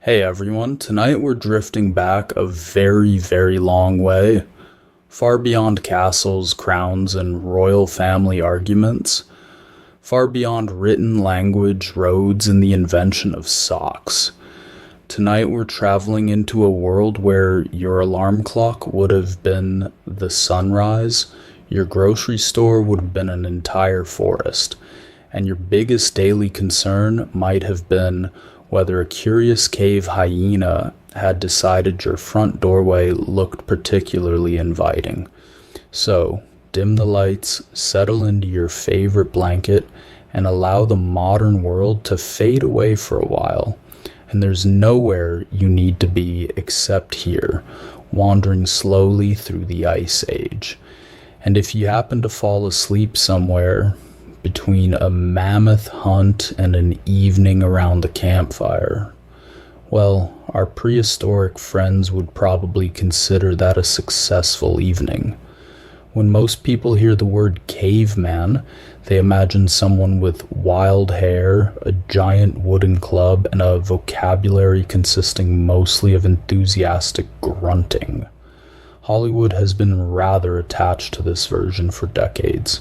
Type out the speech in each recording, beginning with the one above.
Hey everyone, tonight we're drifting back a very, very long way, far beyond castles, crowns, and royal family arguments, far beyond written language, roads, and the invention of socks. Tonight we're traveling into a world where your alarm clock would have been the sunrise, your grocery store would have been an entire forest, and your biggest daily concern might have been whether a curious cave hyena had decided your front doorway looked particularly inviting. So, dim the lights, settle into your favorite blanket, and allow the modern world to fade away for a while. And there's nowhere you need to be except here, wandering slowly through the Ice Age. And if you happen to fall asleep somewhere between a mammoth hunt and an evening around the campfire, well, our prehistoric friends would probably consider that a successful evening. When most people hear the word caveman, they imagine someone with wild hair, a giant wooden club, and a vocabulary consisting mostly of enthusiastic grunting. Hollywood has been rather attached to this version for decades.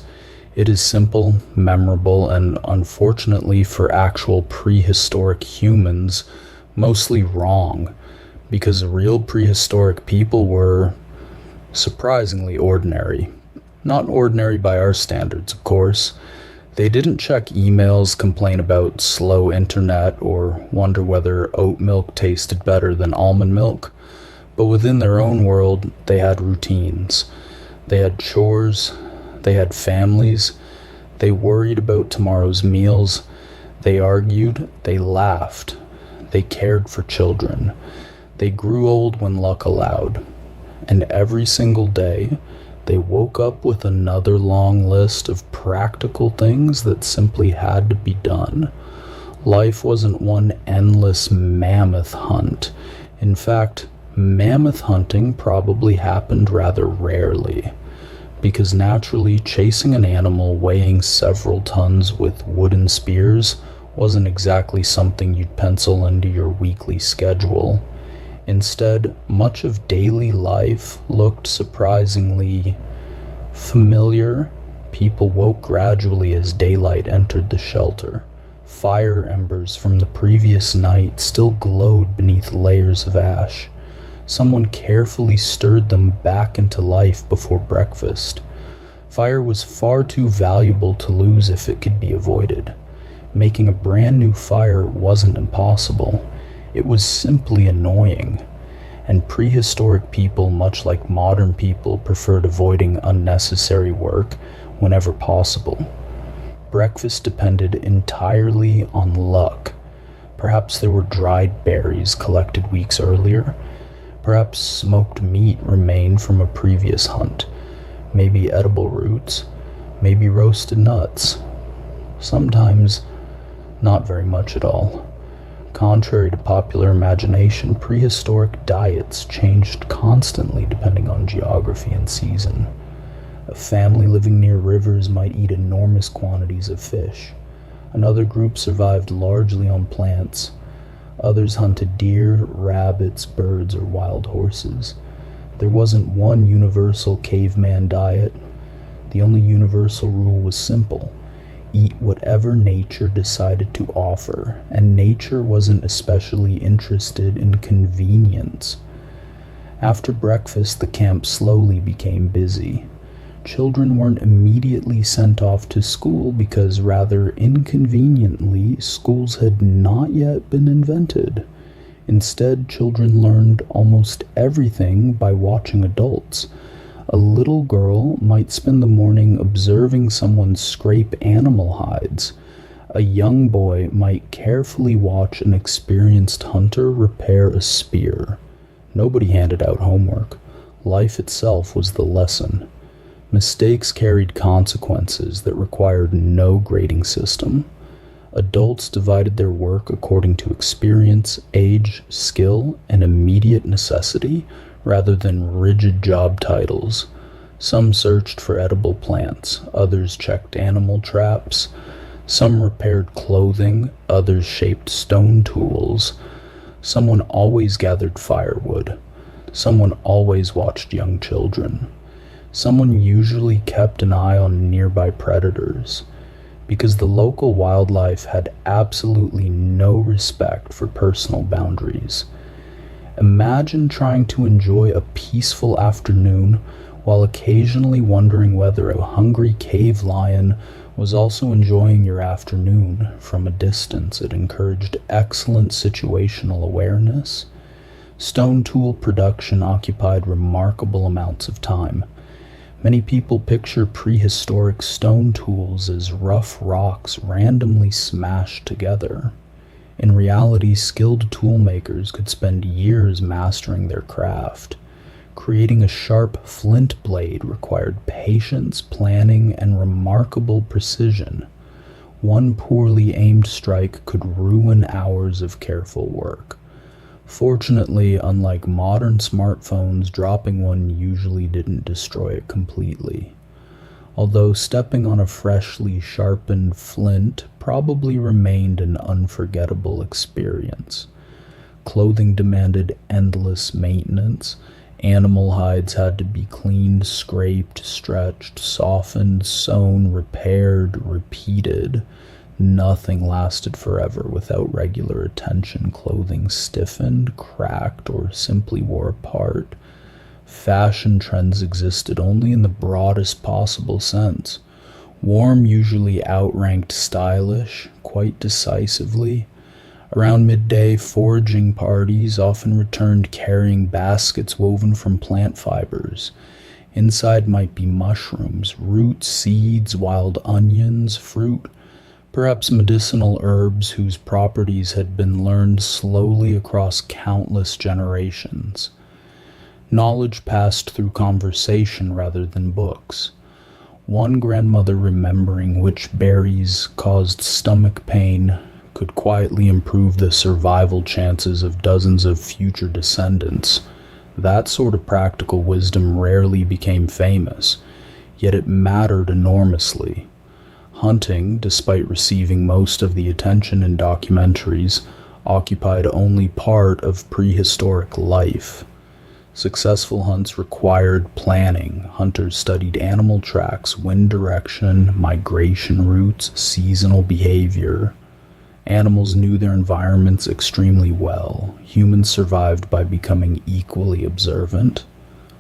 It is simple, memorable, and unfortunately for actual prehistoric humans, mostly wrong, because real prehistoric people were surprisingly ordinary. Not ordinary by our standards, of course. They didn't check emails, complain about slow internet, or wonder whether oat milk tasted better than almond milk. But within their own world, they had routines. They had chores. They had families. They worried about tomorrow's meals. They argued. They laughed. They cared for children. They grew old when luck allowed. And every single day, they woke up with another long list of practical things that simply had to be done. Life wasn't one endless mammoth hunt. In fact, mammoth hunting probably happened rather rarely, because naturally chasing an animal weighing several tons with wooden spears wasn't exactly something you'd pencil into your weekly schedule. Instead, much of daily life looked surprisingly familiar. People woke gradually as daylight entered the shelter. Fire embers from the previous night still glowed beneath layers of ash. Someone carefully stirred them back into life before breakfast. Fire was far too valuable to lose if it could be avoided. Making a brand new fire wasn't impossible. It was simply annoying. And prehistoric people, much like modern people, preferred avoiding unnecessary work whenever possible. Breakfast depended entirely on luck. Perhaps there were dried berries collected weeks earlier. Perhaps smoked meat remained from a previous hunt. Maybe edible roots. Maybe roasted nuts. Sometimes not very much at all. Contrary to popular imagination, prehistoric diets changed constantly depending on geography and season. A family living near rivers might eat enormous quantities of fish. Another group survived largely on plants. Others hunted deer, rabbits, birds, or wild horses. There wasn't one universal caveman diet. The only universal rule was simple: eat whatever nature decided to offer, and nature wasn't especially interested in convenience. After breakfast, the camp slowly became busy. Children weren't immediately sent off to school because, rather inconveniently, schools had not yet been invented. Instead, children learned almost everything by watching adults. A little girl might spend the morning observing someone scrape animal hides. A young boy might carefully watch an experienced hunter repair a spear. Nobody handed out homework. Life itself was the lesson. Mistakes carried consequences that required no grading system. Adults divided their work according to experience, age, skill, and immediate necessity, rather than rigid job titles. Some searched for edible plants, others checked animal traps, some repaired clothing, others shaped stone tools, Someone always gathered firewood. Someone always watched young children. Someone usually kept an eye on nearby predators, because the local wildlife had absolutely no respect for personal boundaries. Imagine trying to enjoy a peaceful afternoon while occasionally wondering whether a hungry cave lion was also enjoying your afternoon. From a distance, it encouraged excellent situational awareness. Stone tool production occupied remarkable amounts of time. Many people picture prehistoric stone tools as rough rocks randomly smashed together. In reality, skilled toolmakers could spend years mastering their craft. Creating a sharp flint blade required patience, planning, and remarkable precision. One poorly aimed strike could ruin hours of careful work. Fortunately, unlike modern smartphones, dropping one usually didn't destroy it completely. Although stepping on a freshly sharpened flint probably remained an unforgettable experience. Clothing demanded endless maintenance. Animal hides had to be cleaned, scraped, stretched, softened, sewn, repaired, repeated. Nothing lasted forever without regular attention. Clothing stiffened, cracked, or simply wore apart. Fashion trends existed only in the broadest possible sense. Warm usually outranked stylish, quite decisively. Around midday, foraging parties often returned carrying baskets woven from plant fibers. Inside might be mushrooms, roots, seeds, wild onions, fruit, perhaps medicinal herbs whose properties had been learned slowly across countless generations. Knowledge passed through conversation rather than books. One grandmother remembering which berries caused stomach pain could quietly improve the survival chances of dozens of future descendants. That sort of practical wisdom rarely became famous, yet it mattered enormously. Hunting, despite receiving most of the attention in documentaries, occupied only part of prehistoric life. Successful hunts required planning. Hunters studied animal tracks, wind direction, migration routes, seasonal behavior. Animals knew their environments extremely well. Humans survived by becoming equally observant.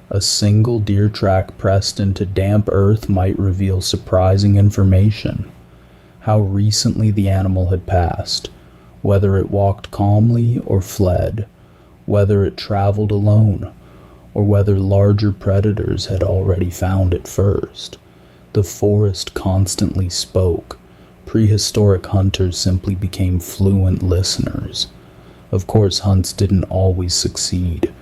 A single deer track pressed into damp earth might reveal surprising information. How recently the animal had passed, whether it walked calmly or fled, whether it traveled alone, or whether larger predators had already found it first. The forest constantly spoke. Prehistoric hunters simply became fluent listeners. Of course, hunts didn't always succeed.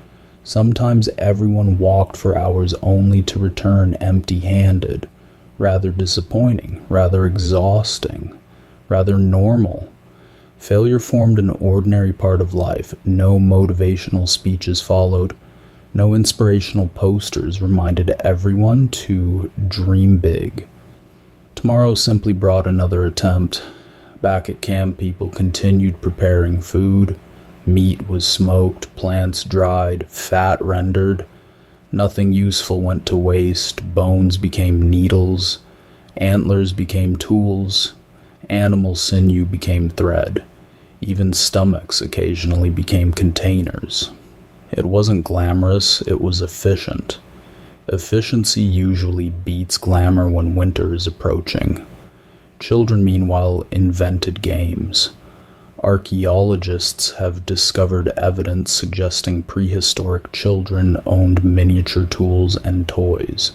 Sometimes everyone walked for hours only to return empty-handed. Rather disappointing, rather exhausting, rather normal. Failure formed an ordinary part of life. No motivational speeches followed. No inspirational posters reminded everyone to dream big. Tomorrow simply brought another attempt. Back at camp, people continued preparing food. Meat was smoked, plants dried, fat rendered. Nothing useful went to waste. Bones became needles. Antlers became tools. Animal sinew became thread. Even stomachs occasionally became containers. It wasn't glamorous, it was efficient. Efficiency usually beats glamour when winter is approaching. Children, meanwhile, invented games. Archaeologists have discovered evidence suggesting prehistoric children owned miniature tools and toys.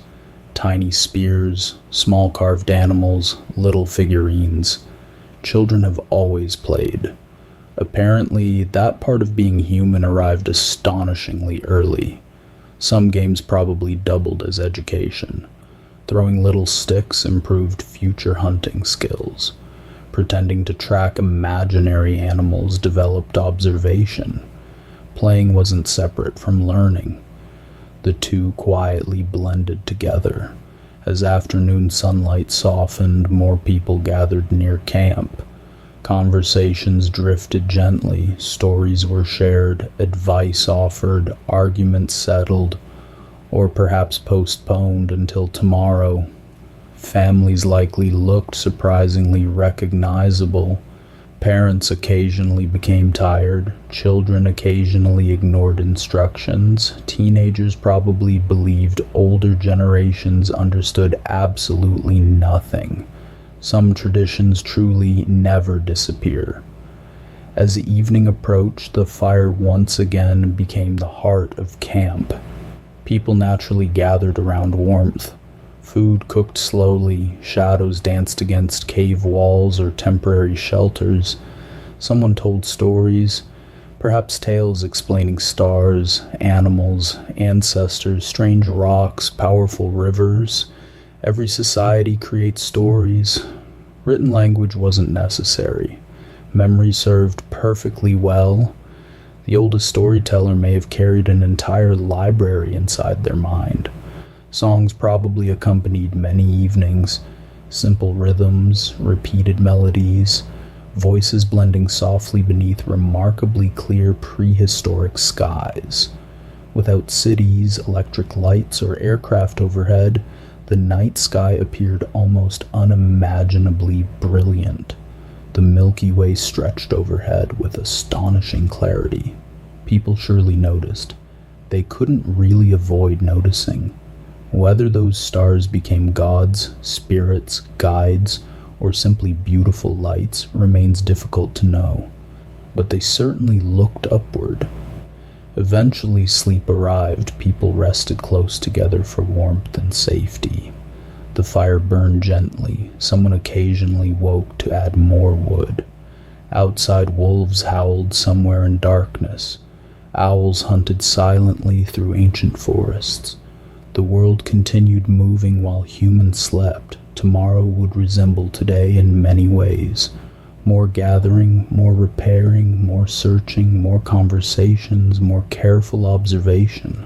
Tiny spears, small carved animals, little figurines. Children have always played. Apparently, that part of being human arrived astonishingly early. Some games probably doubled as education. Throwing little sticks improved future hunting skills. Pretending to track imaginary animals developed observation. Playing wasn't separate from learning. The two quietly blended together. As afternoon sunlight softened, more people gathered near camp. Conversations drifted gently, stories were shared, advice offered, arguments settled, or perhaps postponed until tomorrow. Families likely looked surprisingly recognizable. Parents occasionally became tired. Children occasionally ignored instructions. Teenagers probably believed older generations understood absolutely nothing. Some traditions truly never disappear. As the evening approached, the fire once again became the heart of camp. People naturally gathered around warmth. Food cooked slowly, shadows danced against cave walls or temporary shelters. Someone told stories, perhaps tales explaining stars, animals, ancestors, strange rocks, powerful rivers. Every society creates stories. Written language wasn't necessary. Memory served perfectly well. The oldest storyteller may have carried an entire library inside their mind. Songs probably accompanied many evenings, simple rhythms, repeated melodies, voices blending softly beneath remarkably clear prehistoric skies. Without cities, electric lights, or aircraft overhead, the night sky appeared almost unimaginably brilliant. The Milky Way stretched overhead with astonishing clarity. People surely noticed. They couldn't really avoid noticing. Whether those stars became gods, spirits, guides, or simply beautiful lights remains difficult to know, but they certainly looked upward. Eventually sleep arrived. People rested close together for warmth and safety. The fire burned gently. Someone occasionally woke to add more wood. Outside, wolves howled somewhere in darkness. Owls hunted silently through ancient forests. The world continued moving while humans slept. Tomorrow would resemble today in many ways. More gathering, more repairing, more searching, more conversations, more careful observation.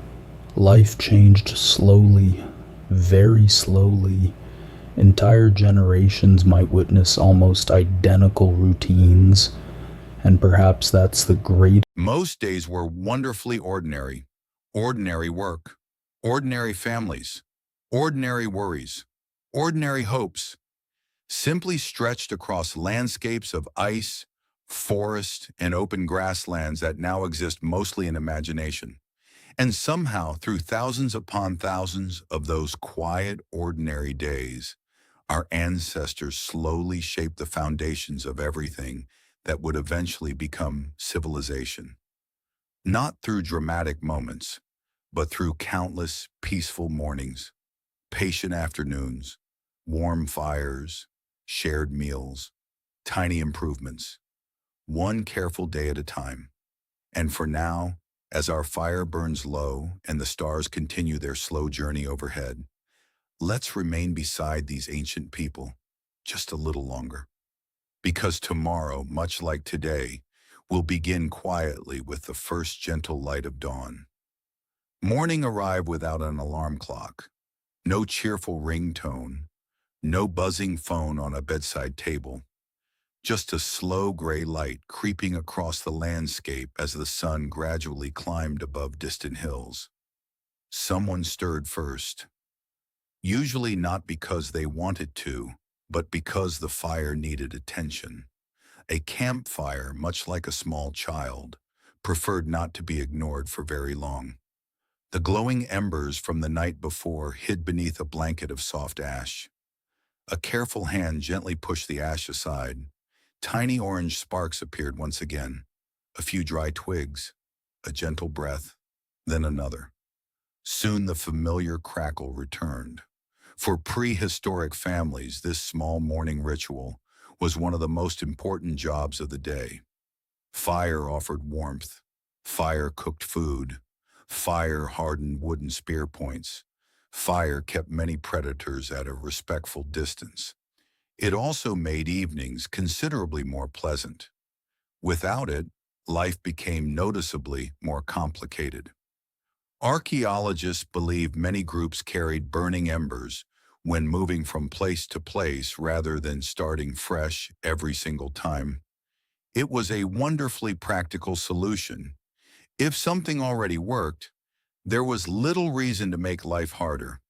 Life changed slowly, very slowly. Entire generations might witness almost identical routines, and perhaps that's the great. Most days were wonderfully ordinary. Ordinary work, ordinary families, ordinary worries, ordinary hopes, simply stretched across landscapes of ice, forest, and open grasslands that now exist mostly in imagination. And somehow, through thousands upon thousands of those quiet, ordinary days, our ancestors slowly shaped the foundations of everything that would eventually become civilization. Not through dramatic moments, but through countless peaceful mornings, patient afternoons, warm fires, shared meals, tiny improvements, one careful day at a time. And for now, as our fire burns low and the stars continue their slow journey overhead, let's remain beside these ancient people just a little longer. Because tomorrow, much like today, will begin quietly with the first gentle light of dawn. Morning arrived without an alarm clock, no cheerful ringtone, no buzzing phone on a bedside table, just a slow gray light creeping across the landscape as the sun gradually climbed above distant hills. Someone stirred first, usually not because they wanted to, but because the fire needed attention. A campfire, much like a small child, preferred not to be ignored for very long. The glowing embers from the night before hid beneath a blanket of soft ash. A careful hand gently pushed the ash aside. Tiny orange sparks appeared once again. A few dry twigs, a gentle breath, then another. Soon the familiar crackle returned. For prehistoric families, this small morning ritual was one of the most important jobs of the day. Fire offered warmth. Fire cooked food. Fire hardened wooden spear points. Fire kept many predators at a respectful distance. It also made evenings considerably more pleasant. Without it, life became noticeably more complicated. Archaeologists believe many groups carried burning embers when moving from place to place rather than starting fresh every single time. It was a wonderfully practical solution. If something already worked, there was little reason to make life harder.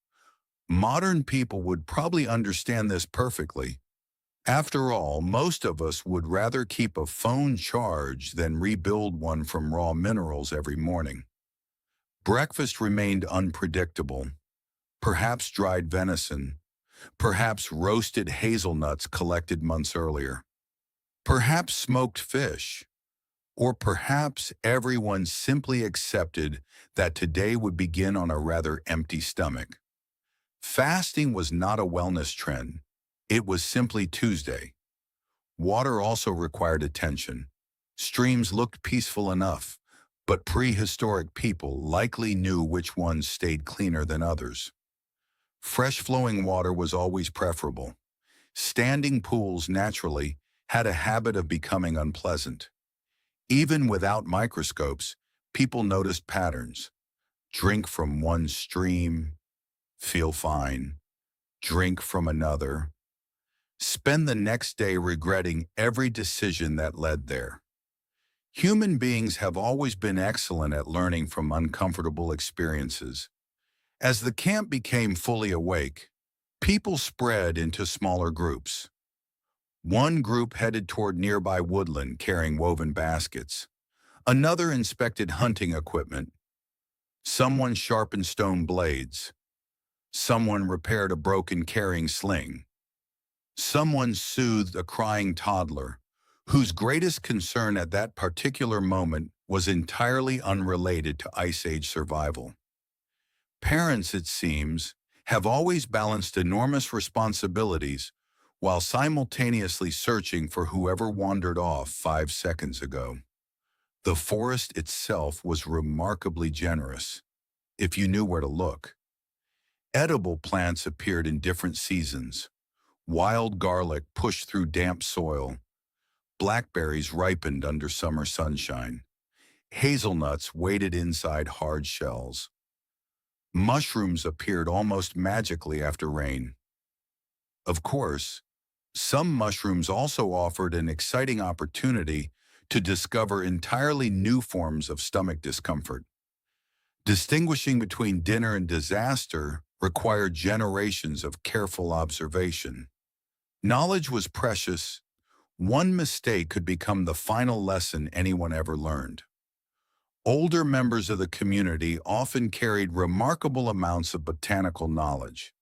Modern people would probably understand this perfectly. After all, most of us would rather keep a phone charged than rebuild one from raw minerals every morning. Breakfast remained unpredictable. Perhaps dried venison, perhaps roasted hazelnuts collected months earlier, perhaps smoked fish, or perhaps everyone simply accepted that today would begin on a rather empty stomach. Fasting was not a wellness trend. It was simply Tuesday. Water also required attention. Streams looked peaceful enough, but prehistoric people likely knew which ones stayed cleaner than others. Fresh flowing water was always preferable. Standing pools naturally had a habit of becoming unpleasant. Even without microscopes, people noticed patterns. Drink from one stream, feel fine. Drink from another. Spend the next day regretting every decision that led there. Human beings have always been excellent at learning from uncomfortable experiences. As the camp became fully awake, people spread into smaller groups. One group headed toward nearby woodland carrying woven baskets. Another inspected hunting equipment. Someone sharpened stone blades. Someone repaired a broken carrying sling. Someone soothed a crying toddler, whose greatest concern at that particular moment was entirely unrelated to Ice Age survival. Parents, it seems, have always balanced enormous responsibilities while simultaneously searching for whoever wandered off 5 seconds ago. The forest itself was remarkably generous, if you knew where to look. Edible plants appeared in different seasons. Wild garlic pushed through damp soil. Blackberries ripened under summer sunshine. Hazelnuts waited inside hard shells. Mushrooms appeared almost magically after rain. Of course, some mushrooms also offered an exciting opportunity to discover entirely new forms of stomach discomfort. Distinguishing between dinner and disaster required generations of careful observation. Knowledge was precious. One mistake could become the final lesson anyone ever learned. Older members of the community often carried remarkable amounts of botanical knowledge.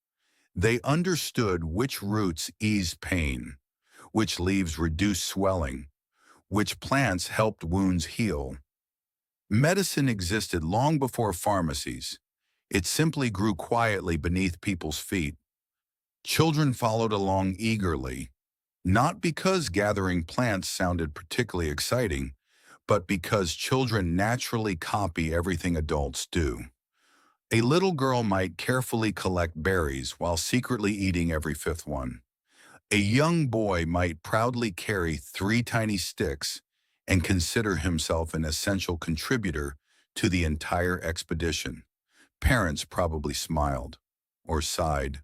They understood which roots eased pain, which leaves reduced swelling, which plants helped wounds heal. Medicine existed long before pharmacies. It simply grew quietly beneath people's feet. Children followed along eagerly, not because gathering plants sounded particularly exciting, but because children naturally copy everything adults do. A little girl might carefully collect berries while secretly eating every fifth one. A young boy might proudly carry 3 tiny sticks and consider himself an essential contributor to the entire expedition. Parents probably smiled, or sighed,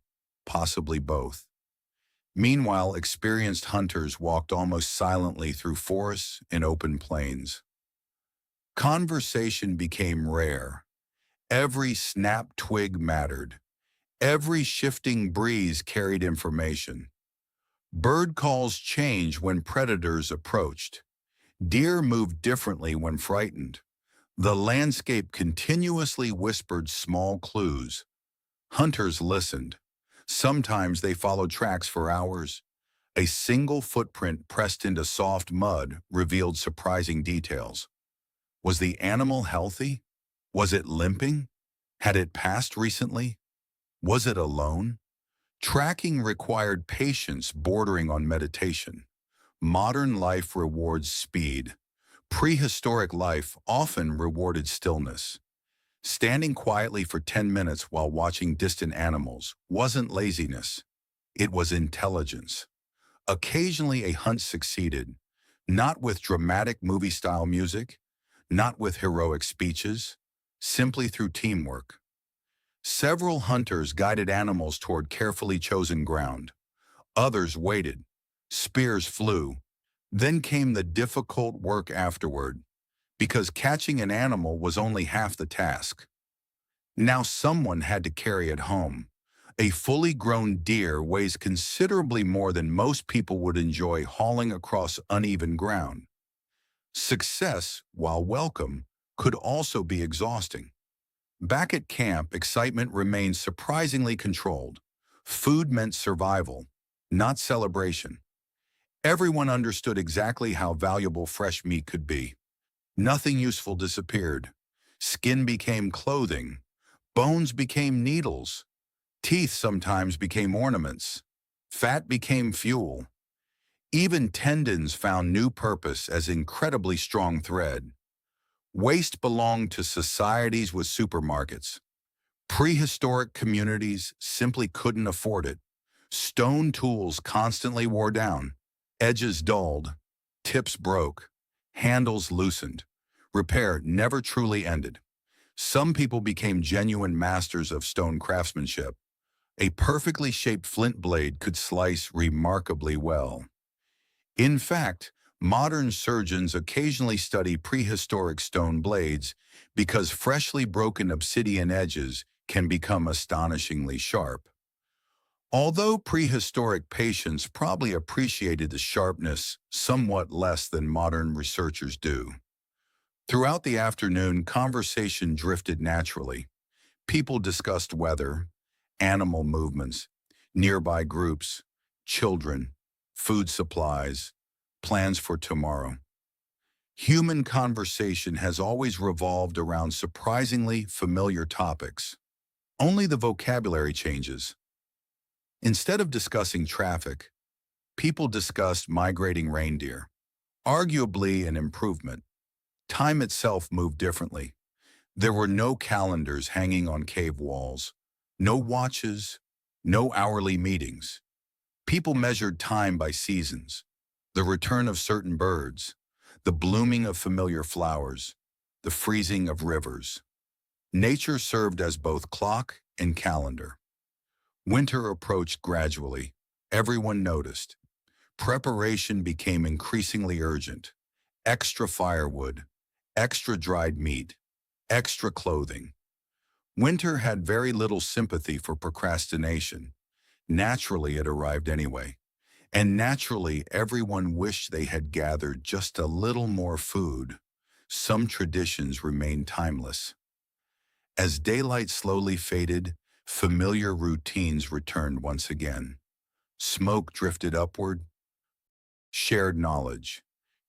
possibly both. Meanwhile, experienced hunters walked almost silently through forests and open plains. Conversation became rare. Every snapped twig mattered. Every shifting breeze carried information. Bird calls changed when predators approached. Deer moved differently when frightened. The landscape continuously whispered small clues. Hunters listened. Sometimes they followed tracks for hours. A single footprint pressed into soft mud revealed surprising details. Was the animal healthy? Was it limping? Had it passed recently? Was it alone? Tracking required patience bordering on meditation. Modern life rewards speed. Prehistoric life often rewarded stillness. Standing quietly for 10 minutes while watching distant animals wasn't laziness. It was intelligence. Occasionally a hunt succeeded, not with dramatic movie-style music, not with heroic speeches, simply through teamwork. Several hunters guided animals toward carefully chosen ground. Others waited. Spears flew. Then came the difficult work afterward, because catching an animal was only half the task. Now someone had to carry it home. A fully grown deer weighs considerably more than most people would enjoy hauling across uneven ground. Success, while welcome, could also be exhausting. Back at camp, excitement remained surprisingly controlled. Food meant survival, not celebration. Everyone understood exactly how valuable fresh meat could be. Nothing useful disappeared. Skin became clothing. Bones became needles. Teeth sometimes became ornaments. Fat became fuel. Even tendons found new purpose as incredibly strong thread. Waste belonged to societies with supermarkets. Prehistoric communities simply couldn't afford it. Stone tools constantly wore down. Edges dulled. Tips broke. Handles loosened. Repair never truly ended. Some people became genuine masters of stone craftsmanship. A perfectly shaped flint blade could slice remarkably well. In fact, modern surgeons occasionally study prehistoric stone blades because freshly broken obsidian edges can become astonishingly sharp. Although prehistoric patients probably appreciated the sharpness somewhat less than modern researchers do. Throughout the afternoon, conversation drifted naturally. People discussed weather, animal movements, nearby groups, children, food supplies, plans for tomorrow. Human conversation has always revolved around surprisingly familiar topics. Only the vocabulary changes. Instead of discussing traffic, people discussed migrating reindeer, arguably an improvement. Time itself moved differently. There were no calendars hanging on cave walls, no watches, no hourly meetings. People measured time by seasons, the return of certain birds, the blooming of familiar flowers, the freezing of rivers. Nature served as both clock and calendar. Winter approached gradually. Everyone noticed. Preparation became increasingly urgent. Extra firewood, extra dried meat, extra clothing. Winter had very little sympathy for procrastination. Naturally, it arrived anyway. And naturally, everyone wished they had gathered just a little more food. Some traditions remained timeless. As daylight slowly faded, familiar routines returned once again. Smoke drifted upward, shared knowledge,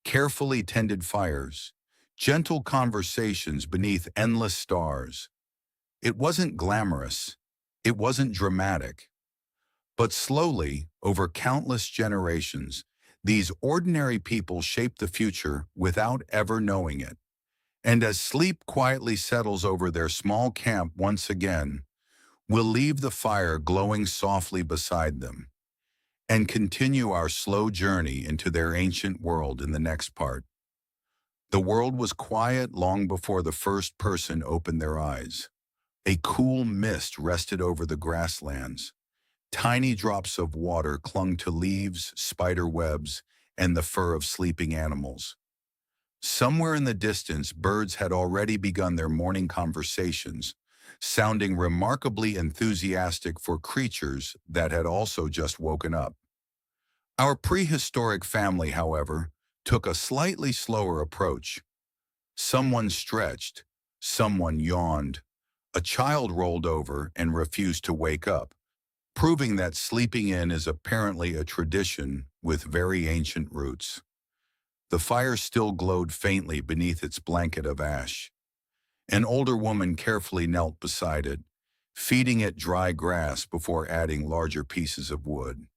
carefully tended fires, gentle conversations beneath endless stars. It wasn't glamorous, it wasn't dramatic, but slowly, over countless generations, these ordinary people shape the future without ever knowing it. And as sleep quietly settles over their small camp once again, we'll leave the fire glowing softly beside them and continue our slow journey into their ancient world in the next part. The world was quiet long before the first person opened their eyes. A cool mist rested over the grasslands. Tiny drops of water clung to leaves, spider webs, and the fur of sleeping animals. Somewhere in the distance, birds had already begun their morning conversations, sounding remarkably enthusiastic for creatures that had also just woken up. Our prehistoric family, however, took a slightly slower approach. Someone stretched, someone yawned, a child rolled over and refused to wake up, proving that sleeping in is apparently a tradition with very ancient roots. The fire still glowed faintly beneath its blanket of ash. An older woman carefully knelt beside it, feeding it dry grass before adding larger pieces of wood.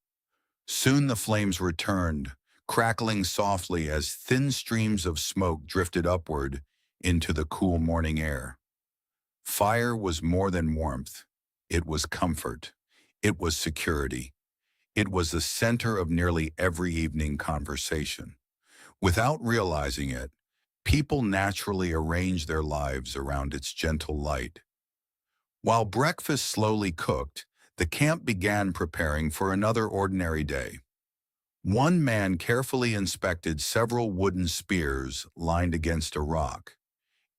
Soon the flames returned, crackling softly as thin streams of smoke drifted upward into the cool morning air. Fire was more than warmth. It was comfort. It was security. It was the center of nearly every evening conversation. Without realizing it, people naturally arranged their lives around its gentle light. While breakfast slowly cooked, the camp began preparing for another ordinary day. One man carefully inspected several wooden spears lined against a rock.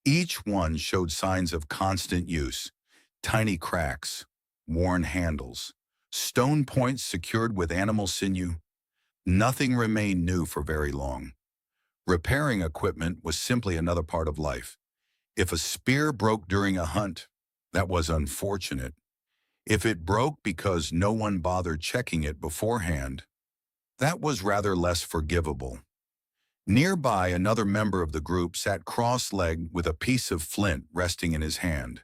Each one showed signs of constant use: tiny cracks, worn handles, stone points secured with animal sinew. Nothing remained new for very long. Repairing equipment was simply another part of life. If a spear broke during a hunt, that was unfortunate. If it broke because no one bothered checking it beforehand, that was rather less forgivable. Nearby, another member of the group sat cross-legged with a piece of flint resting in his hand.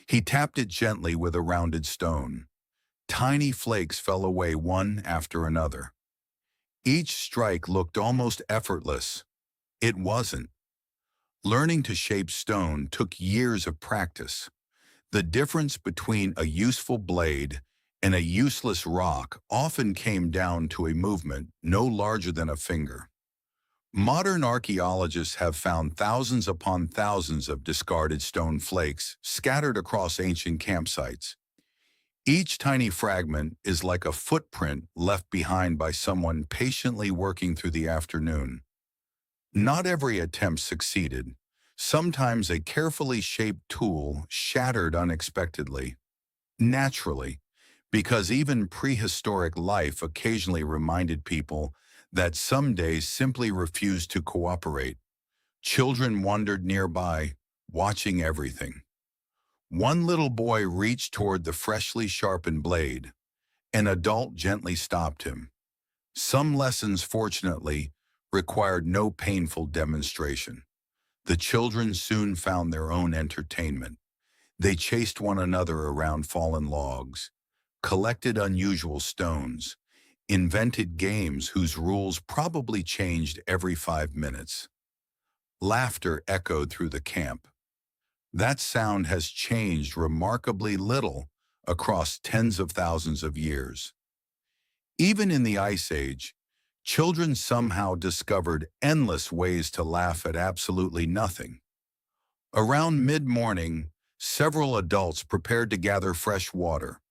He tapped it gently with a rounded stone. Tiny flakes fell away one after another. Each strike looked almost effortless. It wasn't. Learning to shape stone took years of practice. The difference between a useful blade and a useless rock often came down to a movement no larger than a finger. Modern archaeologists have found thousands upon thousands of discarded stone flakes scattered across ancient campsites. Each tiny fragment is like a footprint left behind by someone patiently working through the afternoon. Not every attempt succeeded. Sometimes a carefully shaped tool shattered unexpectedly. Naturally, because even prehistoric life occasionally reminded people that some days simply refused to cooperate. Children wandered nearby, watching everything. One little boy reached toward the freshly sharpened blade. An adult gently stopped him. Some lessons, fortunately, required no painful demonstration. The children soon found their own entertainment. They chased one another around fallen logs, collected unusual stones, invented games whose rules probably changed every 5 minutes. Laughter echoed through the camp. That sound has changed remarkably little across tens of thousands of years. Even in the Ice Age, children somehow discovered endless ways to laugh at absolutely nothing. Around mid-morning, several adults prepared to gather fresh water.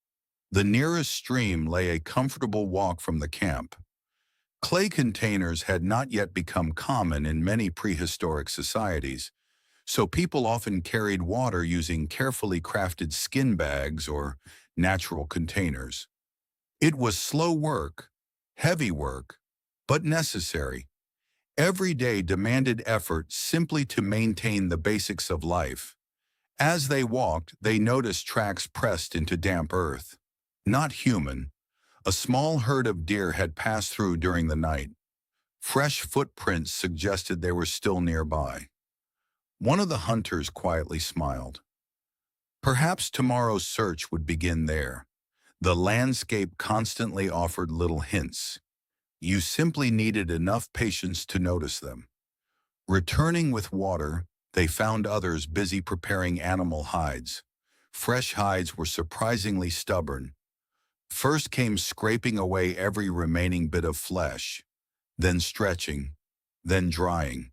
The nearest stream lay a comfortable walk from the camp. Clay containers had not yet become common in many prehistoric societies, so people often carried water using carefully crafted skin bags or natural containers. It was slow work, heavy work, but necessary. Every day demanded effort simply to maintain the basics of life. As they walked, they noticed tracks pressed into damp earth. Not human. A small herd of deer had passed through during the night. Fresh footprints suggested they were still nearby. One of the hunters quietly smiled. Perhaps tomorrow's search would begin there. The landscape constantly offered little hints. You simply needed enough patience to notice them. Returning with water, they found others busy preparing animal hides. Fresh hides were surprisingly stubborn. First came scraping away every remaining bit of flesh, then stretching, then drying,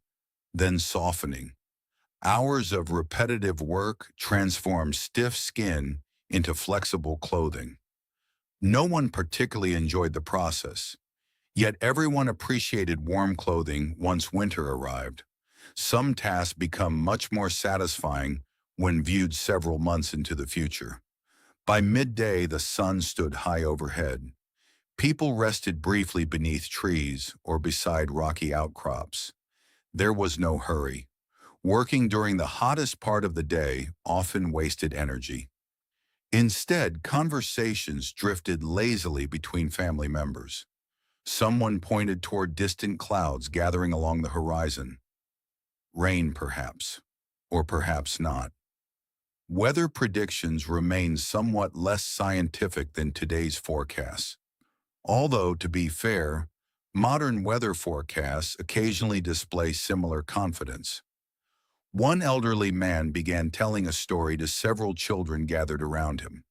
then softening. Hours of repetitive work transformed stiff skin into flexible clothing. No one particularly enjoyed the process, yet everyone appreciated warm clothing once winter arrived. Some tasks become much more satisfying when viewed several months into the future. By midday, the sun stood high overhead. People rested briefly beneath trees or beside rocky outcrops. There was no hurry. Working during the hottest part of the day often wasted energy. Instead, conversations drifted lazily between family members. Someone pointed toward distant clouds gathering along the horizon. Rain, perhaps, or perhaps not. Weather predictions remain somewhat less scientific than today's forecasts. Although, to be fair, modern weather forecasts occasionally display similar confidence. One elderly man began telling a story to several children gathered around him.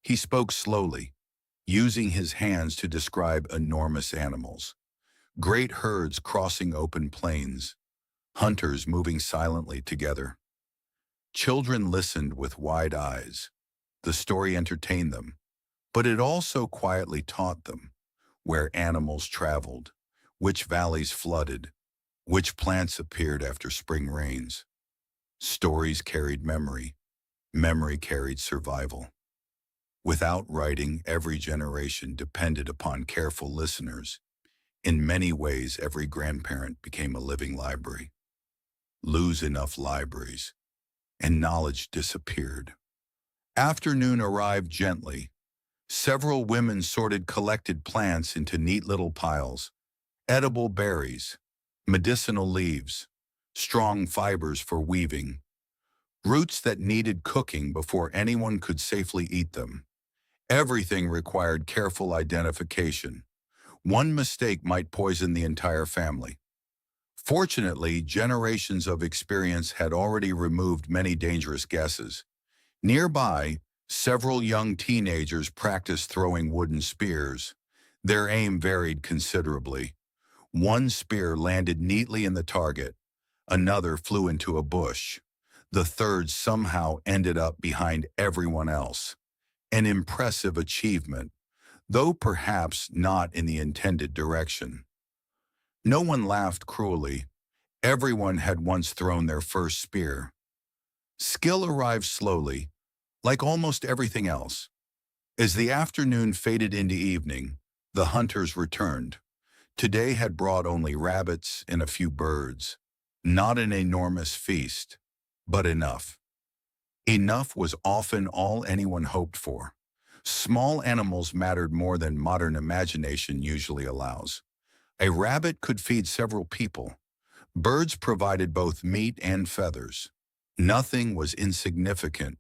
He spoke slowly, using his hands to describe enormous animals. Great herds crossing open plains, hunters moving silently together. Children listened with wide eyes. The story entertained them, but it also quietly taught them. Where animals traveled, which valleys flooded, which plants appeared after spring rains. Stories carried memory. Memory carried survival. Without writing, every generation depended upon careful listeners. In many ways, every grandparent became a living library. Lose enough libraries, and knowledge disappeared. Afternoon arrived gently. Several women sorted collected plants into neat little piles. Edible berries, medicinal leaves, strong fibers for weaving, roots that needed cooking before anyone could safely eat them. Everything required careful identification. One mistake might poison the entire family. Fortunately, generations of experience had already removed many dangerous guesses. Nearby, several young teenagers practiced throwing wooden spears. Their aim varied considerably. One spear landed neatly in the target. Another flew into a bush. The third somehow ended up behind everyone else. An impressive achievement, though perhaps not in the intended direction. No one laughed cruelly. Everyone had once thrown their first spear. Skill arrived slowly, like almost everything else. As the afternoon faded into evening, the hunters returned. Today had brought only rabbits and a few birds. Not an enormous feast, but enough. Enough was often all anyone hoped for. Small animals mattered more than modern imagination usually allows. A rabbit could feed several people. Birds provided both meat and feathers. Nothing was insignificant.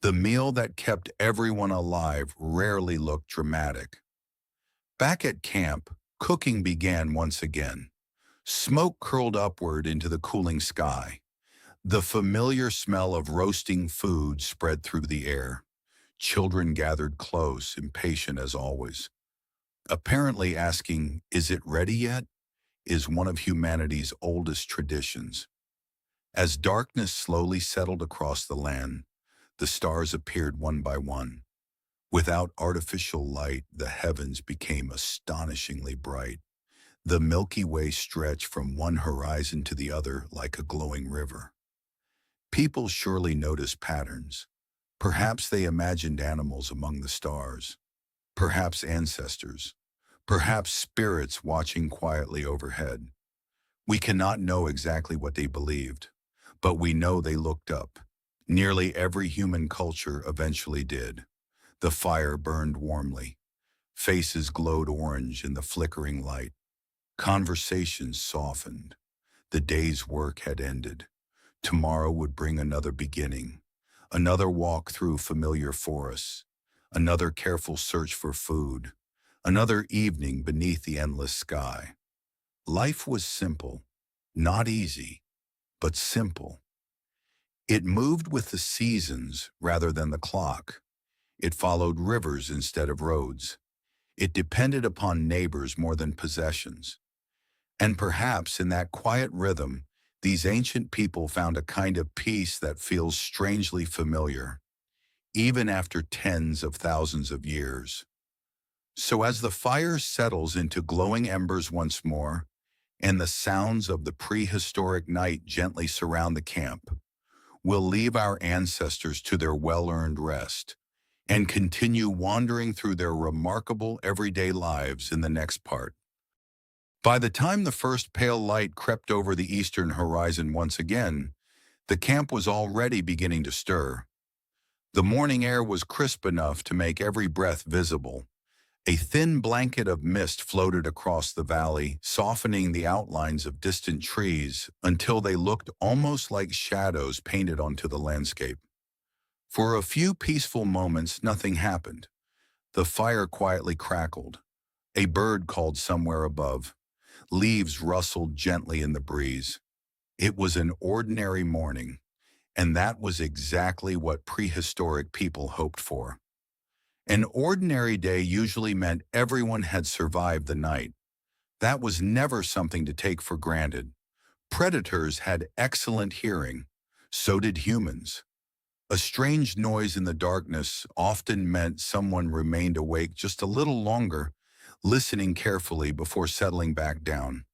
The meal that kept everyone alive rarely looked dramatic. Back at camp, cooking began once again. Smoke curled upward into the cooling sky. The familiar smell of roasting food spread through the air. Children gathered close, impatient as always. Apparently asking, "Is it ready yet?" is one of humanity's oldest traditions. As darkness slowly settled across the land, the stars appeared one by one. Without artificial light, the heavens became astonishingly bright. The Milky Way stretched from one horizon to the other like a glowing river. People surely noticed patterns. Perhaps they imagined animals among the stars. Perhaps ancestors. Perhaps spirits watching quietly overhead. We cannot know exactly what they believed, but we know they looked up. Nearly every human culture eventually did. The fire burned warmly. Faces glowed orange in the flickering light. Conversations softened. The day's work had ended. Tomorrow would bring another beginning, another walk through familiar forests, another careful search for food, another evening beneath the endless sky. Life was simple, not easy, but simple. It moved with the seasons rather than the clock. It followed rivers instead of roads. It depended upon neighbors more than possessions. And perhaps in that quiet rhythm, these ancient people found a kind of peace that feels strangely familiar, even after tens of thousands of years. So as the fire settles into glowing embers once more, and the sounds of the prehistoric night gently surround the camp, we'll leave our ancestors to their well-earned rest and continue wandering through their remarkable everyday lives in the next part. By the time the first pale light crept over the eastern horizon once again, the camp was already beginning to stir. The morning air was crisp enough to make every breath visible. A thin blanket of mist floated across the valley, softening the outlines of distant trees until they looked almost like shadows painted onto the landscape. For a few peaceful moments, nothing happened. The fire quietly crackled. A bird called somewhere above. Leaves rustled gently in the breeze. It was an ordinary morning, and that was exactly what prehistoric people hoped for. An ordinary day usually meant everyone had survived the night. That was never something to take for granted. Predators had excellent hearing. So did humans. A strange noise in the darkness often meant someone remained awake just a little longer, listening carefully before settling back down.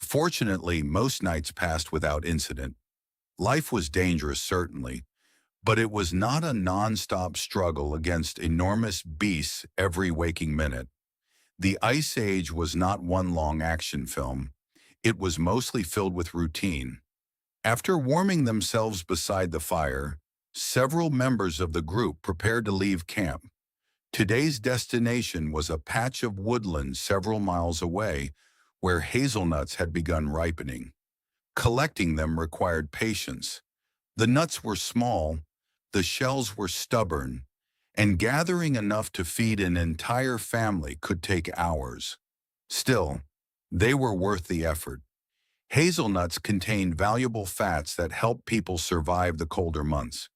Fortunately, most nights passed without incident. Life was dangerous, certainly, but it was not a non-stop struggle against enormous beasts every waking minute. The Ice Age was not one long action film. It was mostly filled with routine. After warming themselves beside the fire, several members of the group prepared to leave camp. Today's destination was a patch of woodland several miles away where hazelnuts had begun ripening. Collecting them required patience. The nuts were small, the shells were stubborn, and gathering enough to feed an entire family could take hours. Still, they were worth the effort. Hazelnuts contained valuable fats that helped people survive the colder months.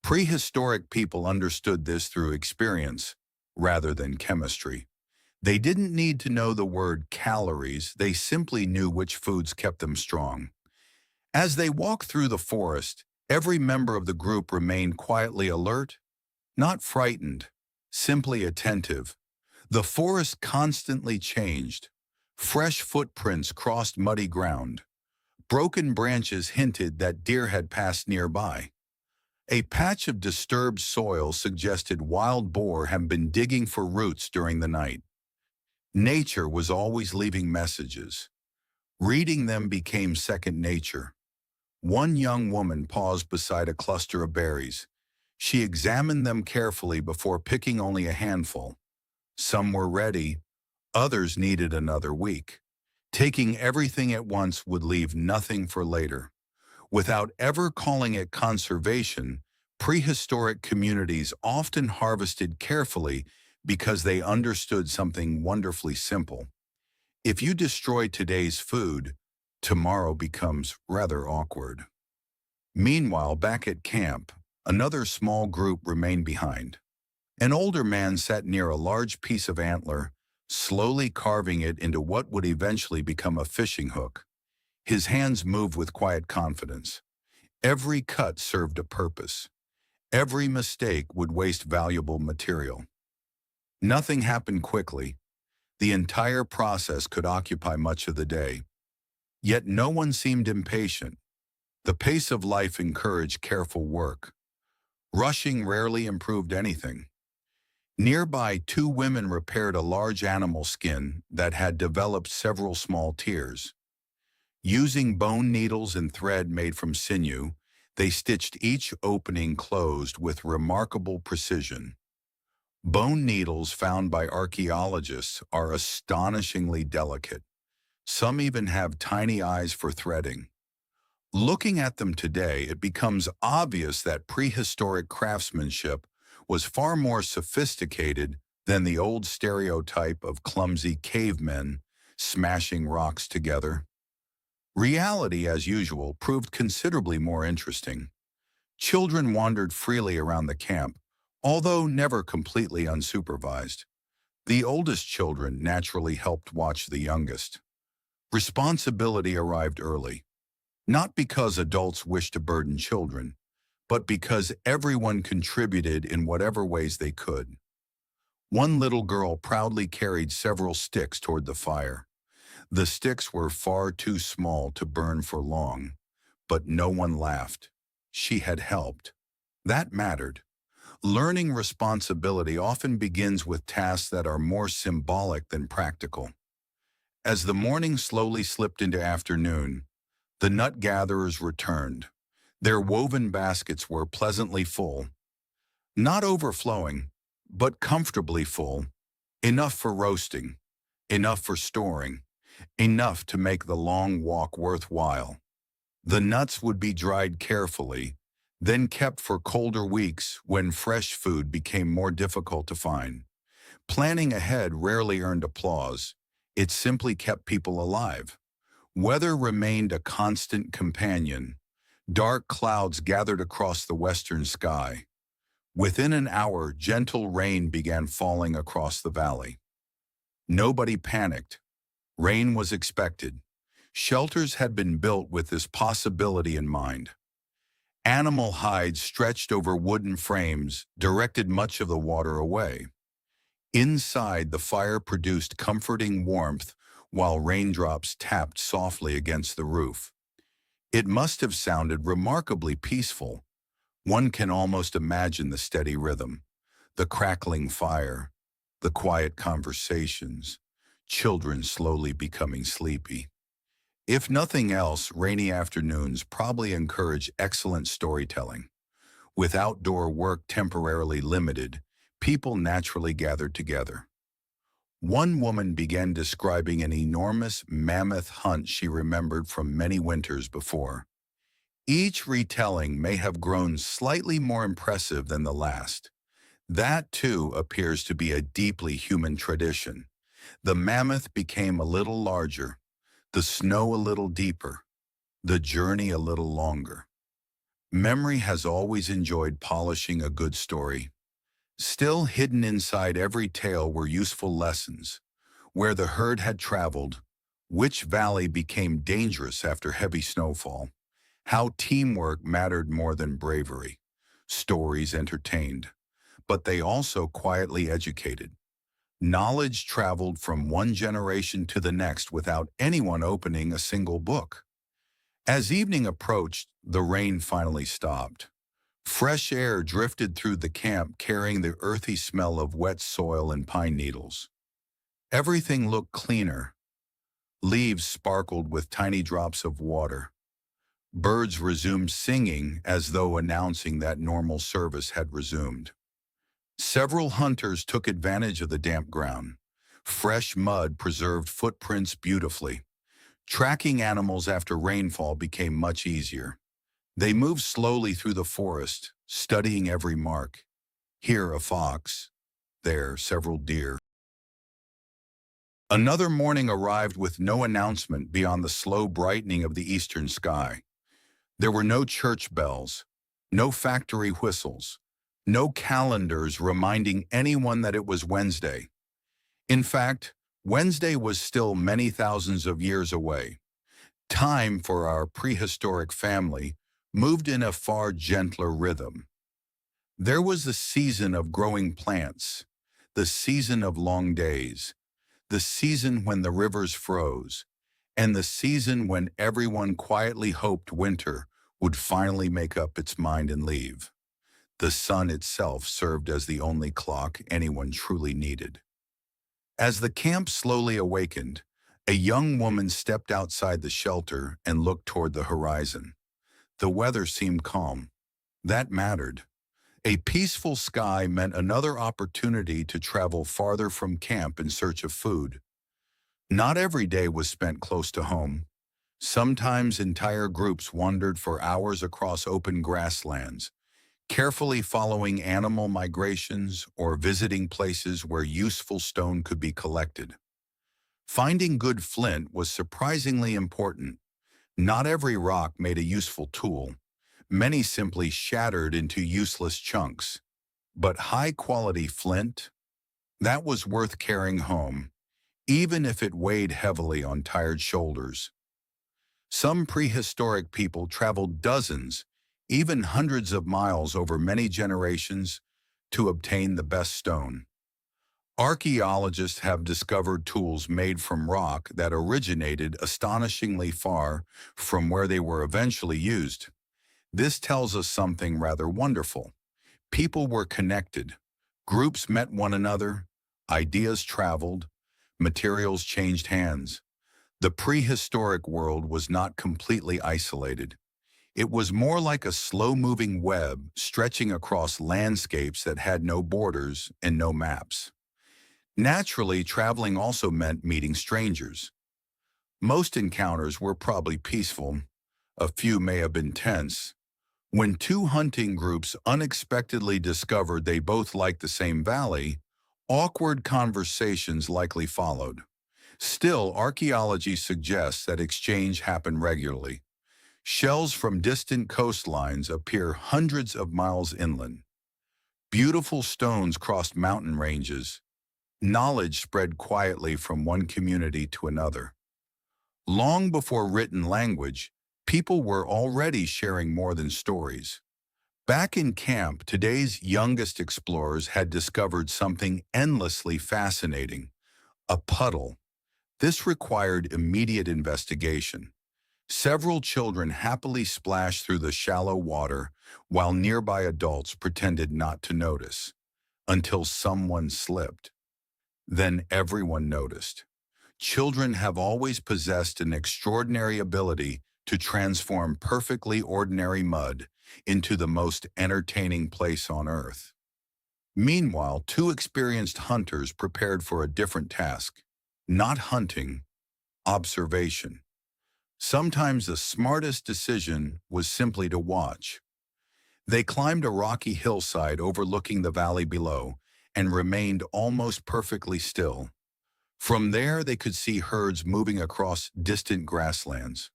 Prehistoric people understood this through experience rather than chemistry. They didn't need to know the word calories, they simply knew which foods kept them strong. As they walked through the forest, every member of the group remained quietly alert, not frightened, simply attentive. The forest constantly changed. Fresh footprints crossed muddy ground. Broken branches hinted that deer had passed nearby. A patch of disturbed soil suggested wild boar had been digging for roots during the night. Nature was always leaving messages. Reading them became second nature. One young woman paused beside a cluster of berries. She examined them carefully before picking only a handful. Some were ready, others needed another week. Taking everything at once would leave nothing for later. Without ever calling it conservation, prehistoric communities often harvested carefully because they understood something wonderfully simple. If you destroy today's food, tomorrow becomes rather awkward. Meanwhile, back at camp, another small group remained behind. An older man sat near a large piece of antler, slowly carving it into what would eventually become a fishing hook. His hands moved with quiet confidence. Every cut served a purpose. Every mistake would waste valuable material. Nothing happened quickly. The entire process could occupy much of the day. Yet no one seemed impatient. The pace of life encouraged careful work. Rushing rarely improved anything. Nearby, two women repaired a large animal skin that had developed several small tears. Using bone needles and thread made from sinew, they stitched each opening closed with remarkable precision. Bone needles found by archaeologists are astonishingly delicate. Some even have tiny eyes for threading. Looking at them today, it becomes obvious that prehistoric craftsmanship was far more sophisticated than the old stereotype of clumsy cavemen smashing rocks together. Reality, as usual, proved considerably more interesting. Children wandered freely around the camp, although never completely unsupervised. The oldest children naturally helped watch the youngest. Responsibility arrived early, not because adults wished to burden children, but because everyone contributed in whatever ways they could. One little girl proudly carried several sticks toward the fire. The sticks were far too small to burn for long, but no one laughed. She had helped. That mattered. Learning responsibility often begins with tasks that are more symbolic than practical. As the morning slowly slipped into afternoon, the nut gatherers returned. Their woven baskets were pleasantly full, not overflowing, but comfortably full, enough for roasting, enough for storing, enough to make the long walk worthwhile. The nuts would be dried carefully, then kept for colder weeks when fresh food became more difficult to find. Planning ahead rarely earned applause. It simply kept people alive. Weather remained a constant companion. Dark clouds gathered across the western sky. Within an hour, gentle rain began falling across the valley. Nobody panicked. Rain was expected. Shelters had been built with this possibility in mind. Animal hides stretched over wooden frames directed much of the water away. Inside, the fire produced comforting warmth while raindrops tapped softly against the roof. It must have sounded remarkably peaceful. One can almost imagine the steady rhythm, the crackling fire, the quiet conversations, children slowly becoming sleepy. If nothing else, rainy afternoons probably encourage excellent storytelling. With outdoor work temporarily limited, people naturally gathered together. One woman began describing an enormous mammoth hunt she remembered from many winters before. Each retelling may have grown slightly more impressive than the last. That, too, appears to be a deeply human tradition. The mammoth became a little larger, the snow a little deeper, the journey a little longer. Memory has always enjoyed polishing a good story. Still hidden inside every tale were useful lessons. Where the herd had traveled, which valley became dangerous after heavy snowfall, how teamwork mattered more than bravery. Stories entertained, but they also quietly educated. Knowledge traveled from one generation to the next without anyone opening a single book. As evening approached, the rain finally stopped. Fresh air drifted through the camp carrying the earthy smell of wet soil and pine needles. Everything looked cleaner. Leaves sparkled with tiny drops of water. Birds resumed singing as though announcing that normal service had resumed. Several hunters took advantage of the damp ground. Fresh mud preserved footprints beautifully. Tracking animals after rainfall became much easier. They moved slowly through the forest, studying every mark. Here a fox, there several deer. Another morning arrived with no announcement beyond the slow brightening of the eastern sky. There were no church bells, no factory whistles, no calendars reminding anyone that it was Wednesday. In fact, Wednesday was still many thousands of years away. Time for our prehistoric family moved in a far gentler rhythm. There was the season of growing plants, the season of long days, the season when the rivers froze, and the season when everyone quietly hoped winter would finally make up its mind and leave. The sun itself served as the only clock anyone truly needed. As the camp slowly awakened, a young woman stepped outside the shelter and looked toward the horizon. The weather seemed calm. That mattered. A peaceful sky meant another opportunity to travel farther from camp in search of food. Not every day was spent close to home. Sometimes entire groups wandered for hours across open grasslands, carefully following animal migrations or visiting places where useful stone could be collected. Finding good flint was surprisingly important. Not every rock made a useful tool. Many simply shattered into useless chunks. But high-quality flint, that was worth carrying home, even if it weighed heavily on tired shoulders. Some prehistoric people traveled dozens, even hundreds of miles over many generations to obtain the best stone. Archaeologists have discovered tools made from rock that originated astonishingly far from where they were eventually used. This tells us something rather wonderful. People were connected. Groups met one another. Ideas traveled. Materials changed hands. The prehistoric world was not completely isolated. It was more like a slow-moving web stretching across landscapes that had no borders and no maps. Naturally, traveling also meant meeting strangers. Most encounters were probably peaceful. A few may have been tense. When two hunting groups unexpectedly discovered they both liked the same valley, awkward conversations likely followed. Still, archaeology suggests that exchange happened regularly. Shells from distant coastlines appear hundreds of miles inland. Beautiful stones crossed mountain ranges. Knowledge spread quietly from one community to another. Long before written language, people were already sharing more than stories. Back in camp, today's youngest explorers had discovered something endlessly fascinating: a puddle. This required immediate investigation. Several children happily splashed through the shallow water while nearby adults pretended not to notice, until someone slipped. Then everyone noticed. Children have always possessed an extraordinary ability to transform perfectly ordinary mud into the most entertaining place on earth. Meanwhile, two experienced hunters prepared for a different task: not hunting, observation. Sometimes the smartest decision was simply to watch. They climbed a rocky hillside overlooking the valley below and remained almost perfectly still. From there, they could see herds moving across distant grasslands.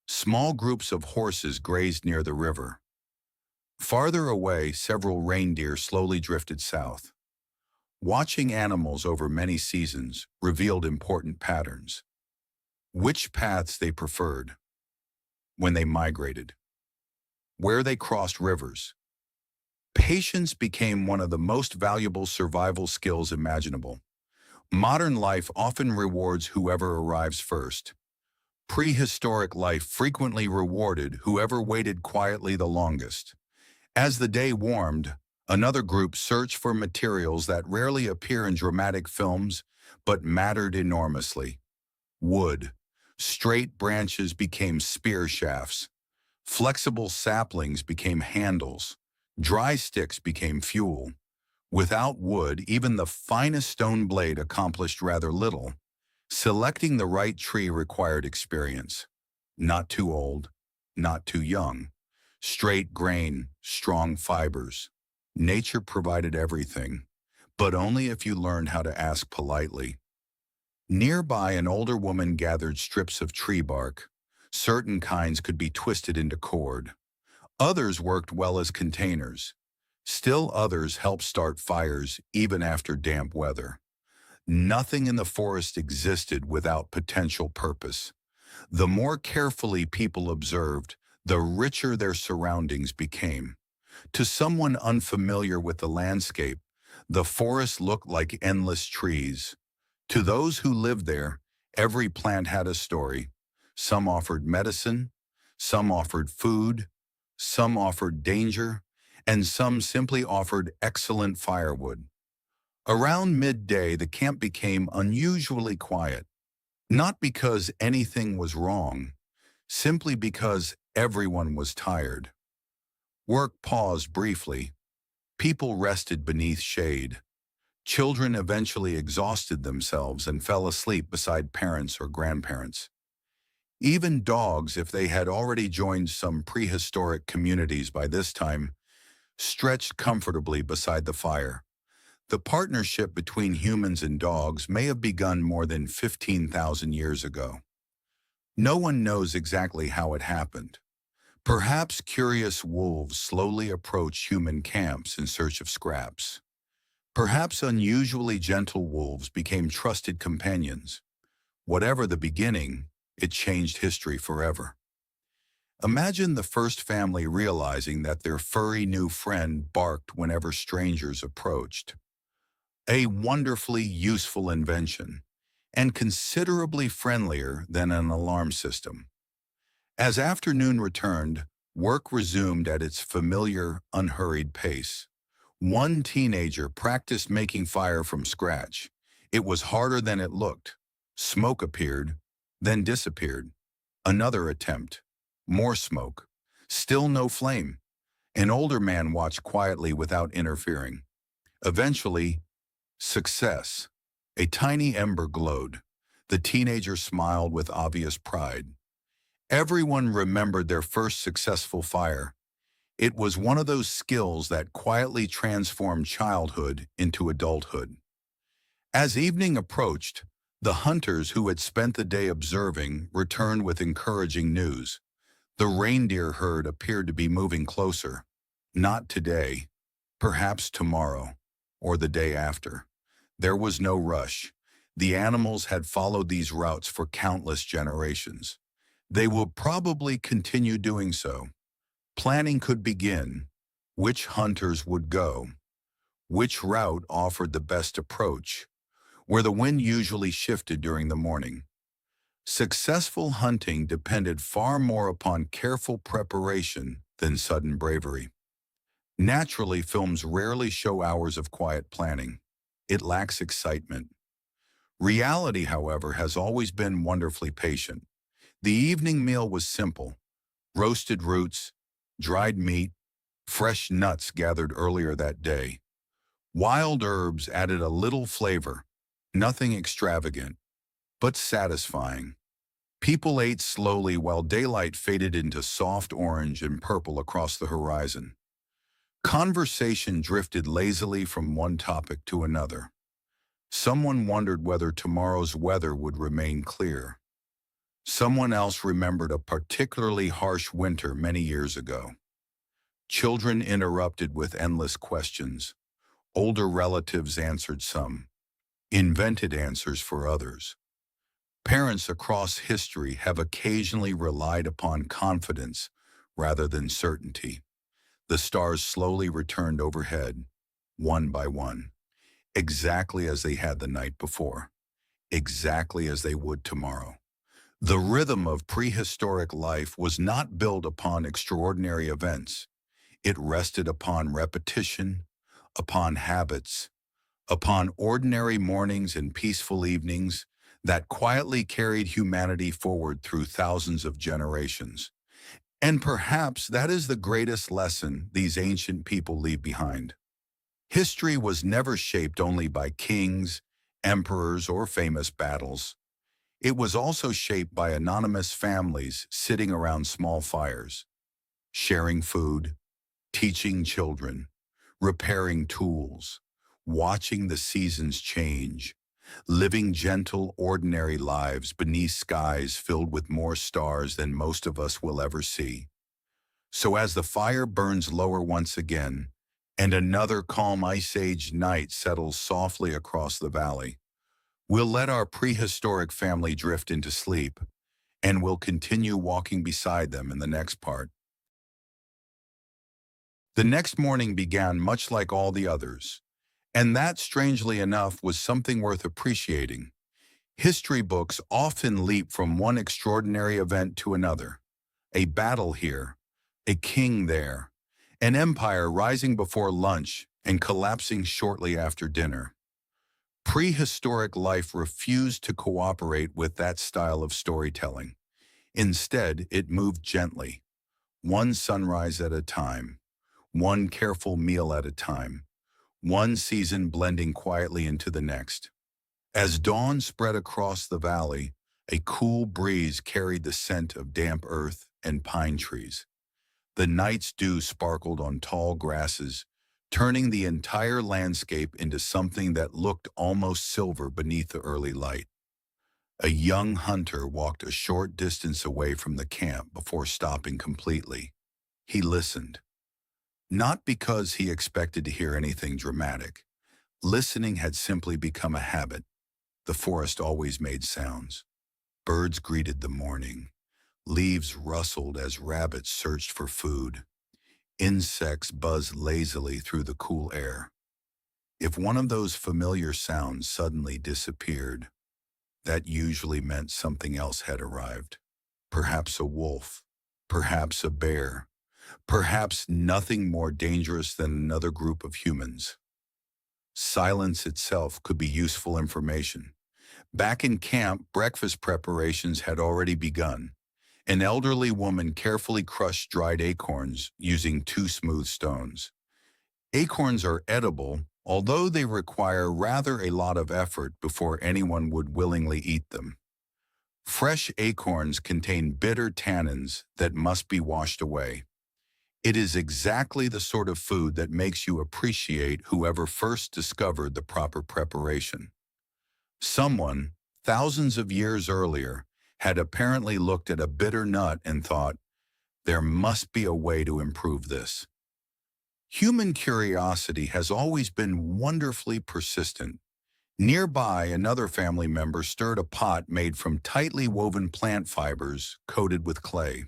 Small groups of horses grazed near the river. Farther away, several reindeer slowly drifted south. Watching animals over many seasons revealed important patterns. Which paths they preferred, when they migrated, where they crossed rivers. Patience became one of the most valuable survival skills imaginable. Modern life often rewards whoever arrives first. Prehistoric life frequently rewarded whoever waited quietly the longest. As the day warmed, another group searched for materials that rarely appear in dramatic films but mattered enormously: wood. Straight branches became spear shafts. Flexible saplings became handles. Dry sticks became fuel. Without wood, even the finest stone blade accomplished rather little. Selecting the right tree required experience. Not too old, not too young. Straight grain, strong fibers. Nature provided everything, but only if you learned how to ask politely. Nearby, an older woman gathered strips of tree bark. Certain kinds could be twisted into cord. Others worked well as containers. Still others helped start fires even after damp weather. Nothing in the forest existed without potential purpose. The more carefully people observed, the richer their surroundings became. To someone unfamiliar with the landscape, the forest looked like endless trees. To those who lived there, every plant had a story. Some offered medicine, some offered food, some offered danger, and some simply offered excellent firewood. Around midday, the camp became unusually quiet, not because anything was wrong, simply because everyone was tired. Work paused briefly. People rested beneath shade. Children eventually exhausted themselves and fell asleep beside parents or grandparents. Even dogs, if they had already joined some prehistoric communities by this time, stretched comfortably beside the fire. The partnership between humans and dogs may have begun more than 15,000 years ago. No one knows exactly how it happened. Perhaps curious wolves slowly approached human camps in search of scraps. Perhaps unusually gentle wolves became trusted companions. Whatever the beginning, it changed history forever. Imagine the first family realizing that their furry new friend barked whenever strangers approached. A wonderfully useful invention, and considerably friendlier than an alarm system. As afternoon returned, work resumed at its familiar, unhurried pace. One teenager practiced making fire from scratch. It was harder than it looked. Smoke appeared, then disappeared. Another attempt. More smoke. Still no flame. An older man watched quietly without interfering. Eventually, success. A tiny ember glowed. The teenager smiled with obvious pride. Everyone remembered their first successful fire. It was one of those skills that quietly transformed childhood into adulthood. As evening approached, the hunters who had spent the day observing returned with encouraging news. The reindeer herd appeared to be moving closer. Not today, perhaps tomorrow, or the day after. There was no rush. The animals had followed these routes for countless generations. They will probably continue doing so. Planning could begin, which hunters would go, which route offered the best approach, where the wind usually shifted during the morning. Successful hunting depended far more upon careful preparation than sudden bravery. Naturally, films rarely show hours of quiet planning. It lacks excitement. Reality, however, has always been wonderfully patient. The evening meal was simple: roasted roots, dried meat, fresh nuts gathered earlier that day. Wild herbs added a little flavor, nothing extravagant, but satisfying. People ate slowly while daylight faded into soft orange and purple across the horizon. Conversation drifted lazily from one topic to another. Someone wondered whether tomorrow's weather would remain clear. Someone else remembered a particularly harsh winter many years ago. Children interrupted with endless questions. Older relatives answered some, invented answers for others. Parents across history have occasionally relied upon confidence rather than certainty. The stars slowly returned overhead, one by one, exactly as they had the night before, exactly as they would tomorrow. The rhythm of prehistoric life was not built upon extraordinary events. It rested upon repetition, upon habits, upon ordinary mornings and peaceful evenings that quietly carried humanity forward through thousands of generations. And perhaps that is the greatest lesson these ancient people leave behind. History was never shaped only by kings, emperors, or famous battles. It was also shaped by anonymous families sitting around small fires, sharing food, teaching children, repairing tools, watching the seasons change, living gentle, ordinary lives beneath skies filled with more stars than most of us will ever see. So as the fire burns lower once again, and another calm Ice Age night settles softly across the valley, we'll let our prehistoric family drift into sleep, and we'll continue walking beside them in the next part. The next morning began much like all the others, and that, strangely enough, was something worth appreciating. History books often leap from one extraordinary event to another: a battle here, a king there, an empire rising before lunch and collapsing shortly after dinner. Prehistoric life refused to cooperate with that style of storytelling. Instead, it moved gently, one sunrise at a time, one careful meal at a time, one season blending quietly into the next. As dawn spread across the valley, a cool breeze carried the scent of damp earth and pine trees. The night's dew sparkled on tall grasses, turning the entire landscape into something that looked almost silver beneath the early light. A young hunter walked a short distance away from the camp before stopping completely. He listened. Not because he expected to hear anything dramatic. Listening had simply become a habit. The forest always made sounds. Birds greeted the morning. Leaves rustled as rabbits searched for food. Insects buzzed lazily through the cool air. If one of those familiar sounds suddenly disappeared, that usually meant something else had arrived. Perhaps a wolf, perhaps a bear, perhaps nothing more dangerous than another group of humans. Silence itself could be useful information. Back in camp, breakfast preparations had already begun. An elderly woman carefully crushed dried acorns using two smooth stones. Acorns are edible, although they require rather a lot of effort before anyone would willingly eat them. Fresh acorns contain bitter tannins that must be washed away. It is exactly the sort of food that makes you appreciate whoever first discovered the proper preparation. Someone, thousands of years earlier, had apparently looked at a bitter nut and thought, there must be a way to improve this. Human curiosity has always been wonderfully persistent. Nearby, another family member stirred a pot made from tightly woven plant fibers coated with clay.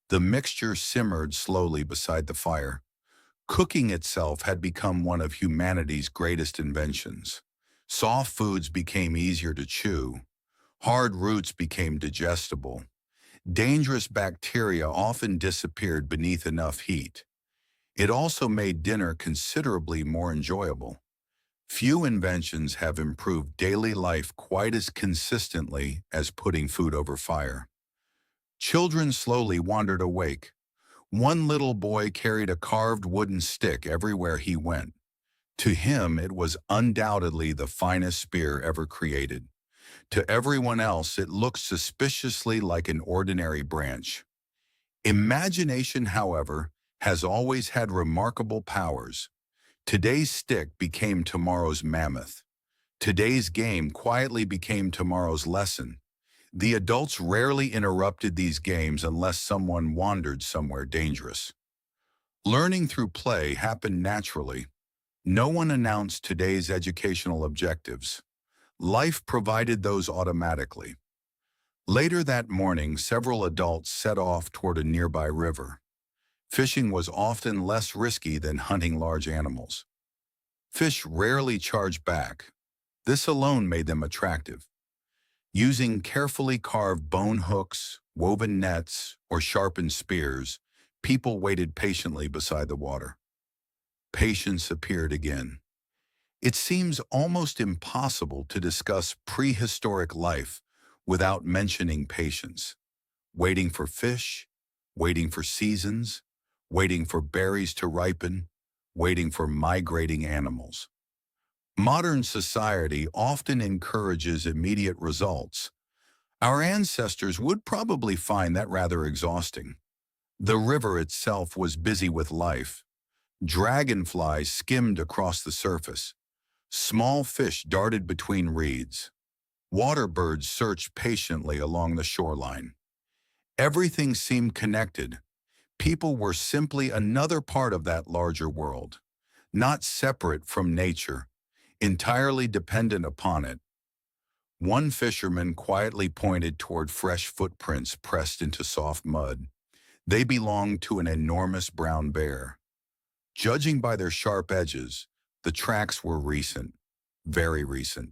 The mixture simmered slowly beside the fire. Cooking itself had become one of humanity's greatest inventions. Soft foods became easier to chew. Hard roots became digestible. Dangerous bacteria often disappeared beneath enough heat. It also made dinner considerably more enjoyable. Few inventions have improved daily life quite as consistently as putting food over fire. Children slowly wandered awake. One little boy carried a carved wooden stick everywhere he went. To him, it was undoubtedly the finest spear ever created. To everyone else, it looked suspiciously like an ordinary branch. Imagination, however, has always had remarkable powers. Today's stick became tomorrow's mammoth. Today's game quietly became tomorrow's lesson. The adults rarely interrupted these games unless someone wandered somewhere dangerous. Learning through play happened naturally. No one announced today's educational objectives. Life provided those automatically. Later that morning, several adults set off toward a nearby river. Fishing was often less risky than hunting large animals. Fish rarely charged back. This alone made them attractive. Using carefully carved bone hooks, woven nets, or sharpened spears, people waited patiently beside the water. Patience appeared again. It seems almost impossible to discuss prehistoric life without mentioning patience. Waiting for fish, waiting for seasons, waiting for berries to ripen, waiting for migrating animals. Modern society often encourages immediate results. Our ancestors would probably find that rather exhausting. The river itself was busy with life. Dragonflies skimmed across the surface. Small fish darted between reeds. Water birds searched patiently along the shoreline. Everything seemed connected. People were simply another part of that larger world, not separate from nature, entirely dependent upon it. One fisherman quietly pointed toward fresh footprints pressed into soft mud. They belonged to an enormous brown bear. Judging by their sharp edges, the tracks were recent, very recent.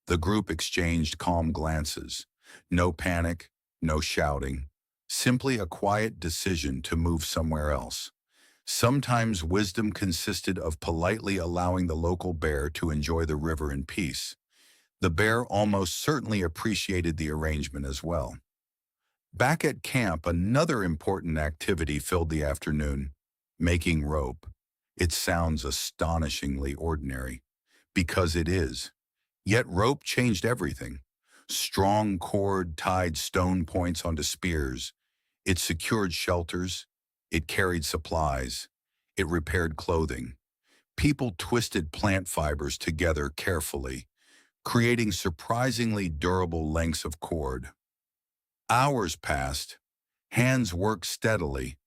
The group exchanged calm glances. No panic, no shouting, simply a quiet decision to move somewhere else. Sometimes wisdom consisted of politely allowing the local bear to enjoy the river in peace. The bear almost certainly appreciated the arrangement as well. Back at camp, another important activity filled the afternoon: making rope. It sounds astonishingly ordinary, because it is. Yet rope changed everything. Strong cord tied stone points onto spears. It secured shelters. It carried supplies. It repaired clothing. People twisted plant fibers together carefully, creating surprisingly durable lengths of cord. Hours passed. Hands worked steadily.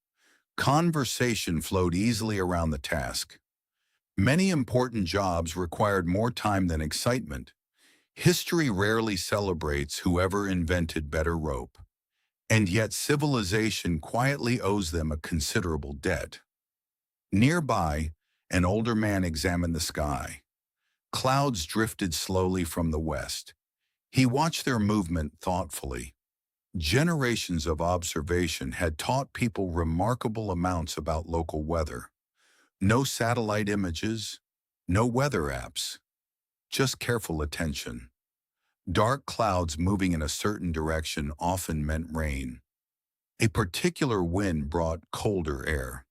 Conversation flowed easily around the task. Many important jobs required more time than excitement. History rarely celebrates whoever invented better rope, and yet civilization quietly owes them a considerable debt. Nearby, an older man examined the sky. Clouds drifted slowly from the west. He watched their movement thoughtfully. Generations of observation had taught people remarkable amounts about local weather. No satellite images, no weather apps, just careful attention. Dark clouds moving in a certain direction often meant rain. A particular wind brought colder air.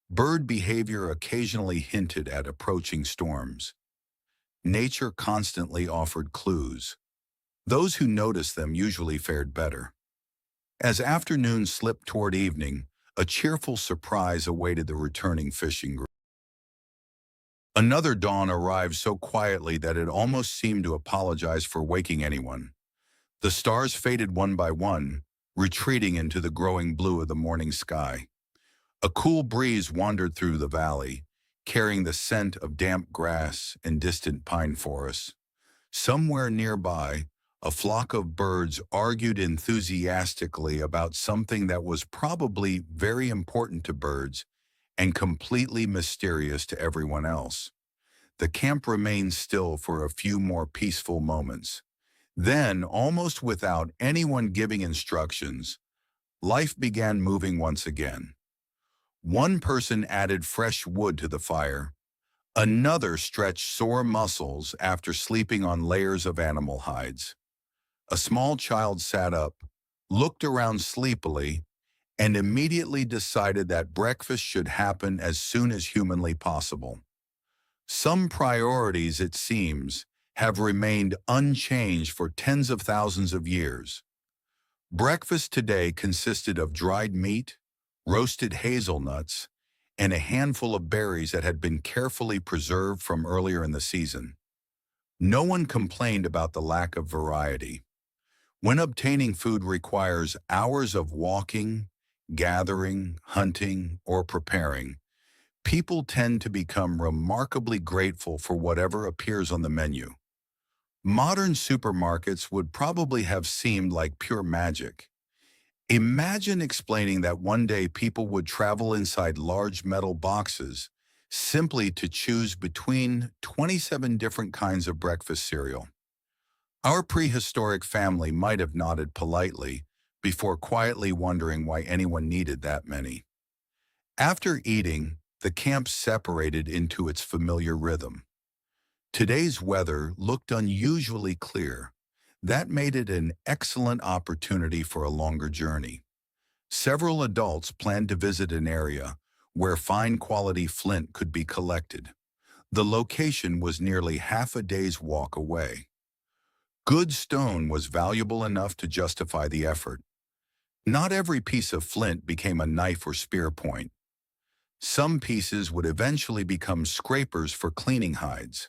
Bird behavior occasionally hinted at approaching storms. Nature constantly offered clues. Those who noticed them usually fared better. As afternoon slipped toward evening, a cheerful surprise awaited the returning fishing group. Another dawn arrived so quietly that it almost seemed to apologize for waking anyone. The stars faded one by one, retreating into the growing blue of the morning sky. A cool breeze wandered through the valley, carrying the scent of damp grass and distant pine forests. Somewhere nearby, a flock of birds argued enthusiastically about something that was probably very important to birds and completely mysterious to everyone else. The camp remained still for a few more peaceful moments. Then, almost without anyone giving instructions, life began moving once again. One person added fresh wood to the fire. Another stretched sore muscles after sleeping on layers of animal hides. A small child sat up, looked around sleepily, and immediately decided that breakfast should happen as soon as humanly possible. Some priorities, it seems, have remained unchanged for tens of thousands of years. Breakfast today consisted of dried meat, roasted hazelnuts, and a handful of berries that had been carefully preserved from earlier in the season. No one complained about the lack of variety. When obtaining food requires hours of walking, gathering, hunting, or preparing, people tend to become remarkably grateful for whatever appears on the menu. Modern supermarkets would probably have seemed like pure magic. Imagine explaining that one day people would travel inside large metal boxes simply to choose between 27 different kinds of breakfast cereal. Our prehistoric family might have nodded politely before quietly wondering why anyone needed that many. After eating, the camp separated into its familiar rhythm. Today's weather looked unusually clear. That made it an excellent opportunity for a longer journey. Several adults planned to visit an area where fine quality flint could be collected. The location was nearly half a day's walk away. Good stone was valuable enough to justify the effort. Not every piece of flint became a knife or spear point. Some pieces would eventually become scrapers for cleaning hides.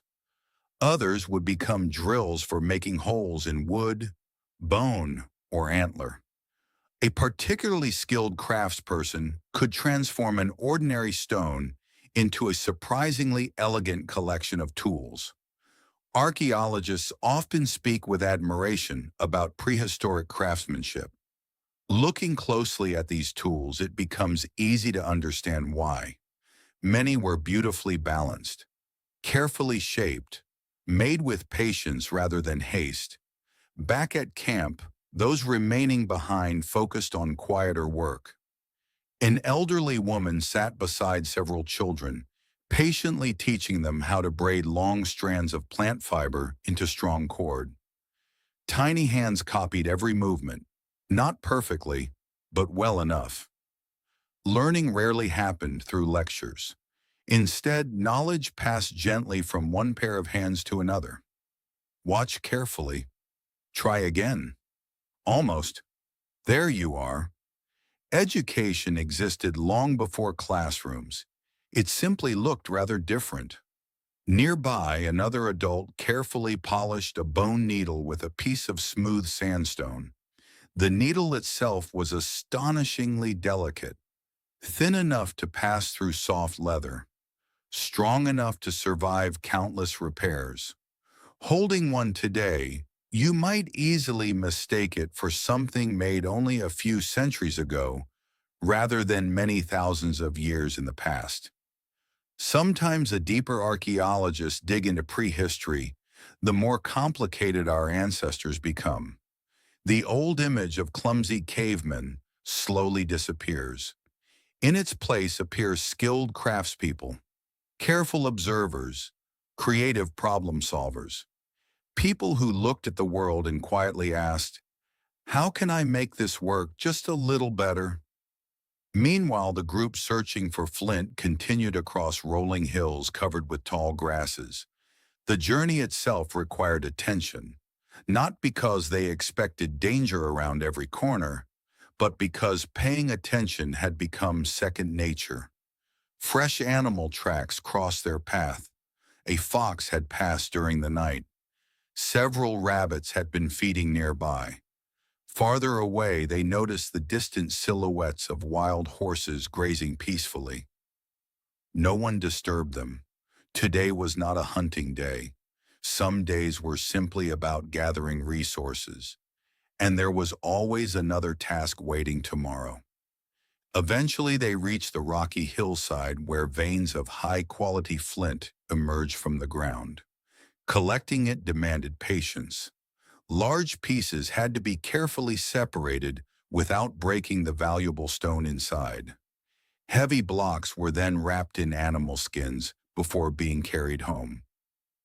Others would become drills for making holes in wood, bone, or antler. A particularly skilled craftsperson could transform an ordinary stone into a surprisingly elegant collection of tools. Archaeologists often speak with admiration about prehistoric craftsmanship. Looking closely at these tools, it becomes easy to understand why. Many were beautifully balanced, carefully shaped, made with patience rather than haste. Back at camp, those remaining behind focused on quieter work. An elderly woman sat beside several children, patiently teaching them how to braid long strands of plant fiber into strong cord. Tiny hands copied every movement, not perfectly, but well enough. Learning rarely happened through lectures. Instead, knowledge passed gently from one pair of hands to another. Watch carefully. Try again. Almost. There you are. Education existed long before classrooms. It simply looked rather different. Nearby, another adult carefully polished a bone needle with a piece of smooth sandstone. The needle itself was astonishingly delicate, thin enough to pass through soft leather, strong enough to survive countless repairs. Holding one today, you might easily mistake it for something made only a few centuries ago, rather than many thousands of years in the past. Sometimes the deeper archaeologists dig into prehistory, the more complicated our ancestors become. The old image of clumsy cavemen slowly disappears. In its place appear skilled craftspeople, careful observers, creative problem solvers. People who looked at the world and quietly asked, "How can I make this work just a little better?" Meanwhile, the group searching for flint continued across rolling hills covered with tall grasses. The journey itself required attention, not because they expected danger around every corner, but because paying attention had become second nature. Fresh animal tracks crossed their path. A fox had passed during the night. Several rabbits had been feeding nearby. Farther away, they noticed the distant silhouettes of wild horses grazing peacefully. No one disturbed them. Today was not a hunting day. Some days were simply about gathering resources, and there was always another task waiting tomorrow. Eventually, they reached the rocky hillside where veins of high-quality flint emerged from the ground. Collecting it demanded patience. Large pieces had to be carefully separated without breaking the valuable stone inside. Heavy blocks were then wrapped in animal skins before being carried home.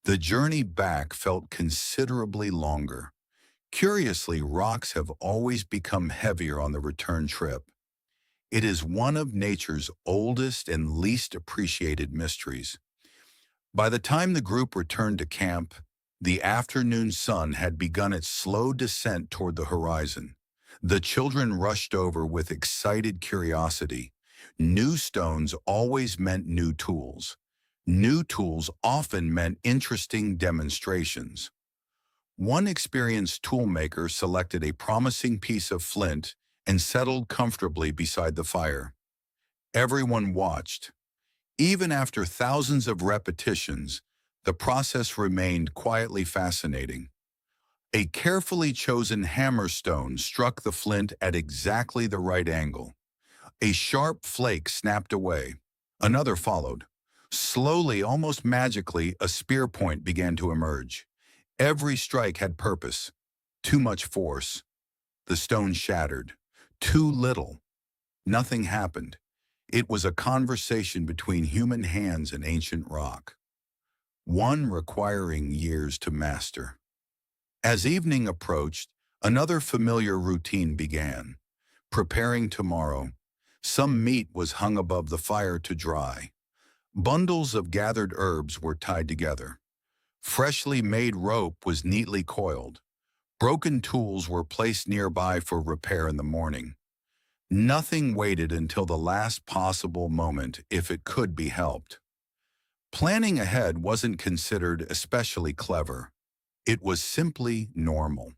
The journey back felt considerably longer. Curiously, rocks have always become heavier on the return trip. It is one of nature's oldest and least appreciated mysteries. By the time the group returned to camp, the afternoon sun had begun its slow descent toward the horizon. The children rushed over with excited curiosity. New stones always meant new tools. New tools often meant interesting demonstrations. One experienced toolmaker selected a promising piece of flint and settled comfortably beside the fire. Everyone watched. Even after thousands of repetitions, the process remained quietly fascinating. A carefully chosen hammerstone struck the flint at exactly the right angle. A sharp flake snapped away. Another followed. Slowly, almost magically, a spear point began to emerge. Every strike had purpose. Too much force. The stone shattered. Too little. Nothing happened. It was a conversation between human hands and ancient rock, one requiring years to master. As evening approached, another familiar routine began. Preparing tomorrow, some meat was hung above the fire to dry. Bundles of gathered herbs were tied together. Freshly made rope was neatly coiled. Broken tools were placed nearby for repair in the morning. Nothing waited until the last possible moment if it could be helped. Planning ahead wasn't considered especially clever. It was simply normal.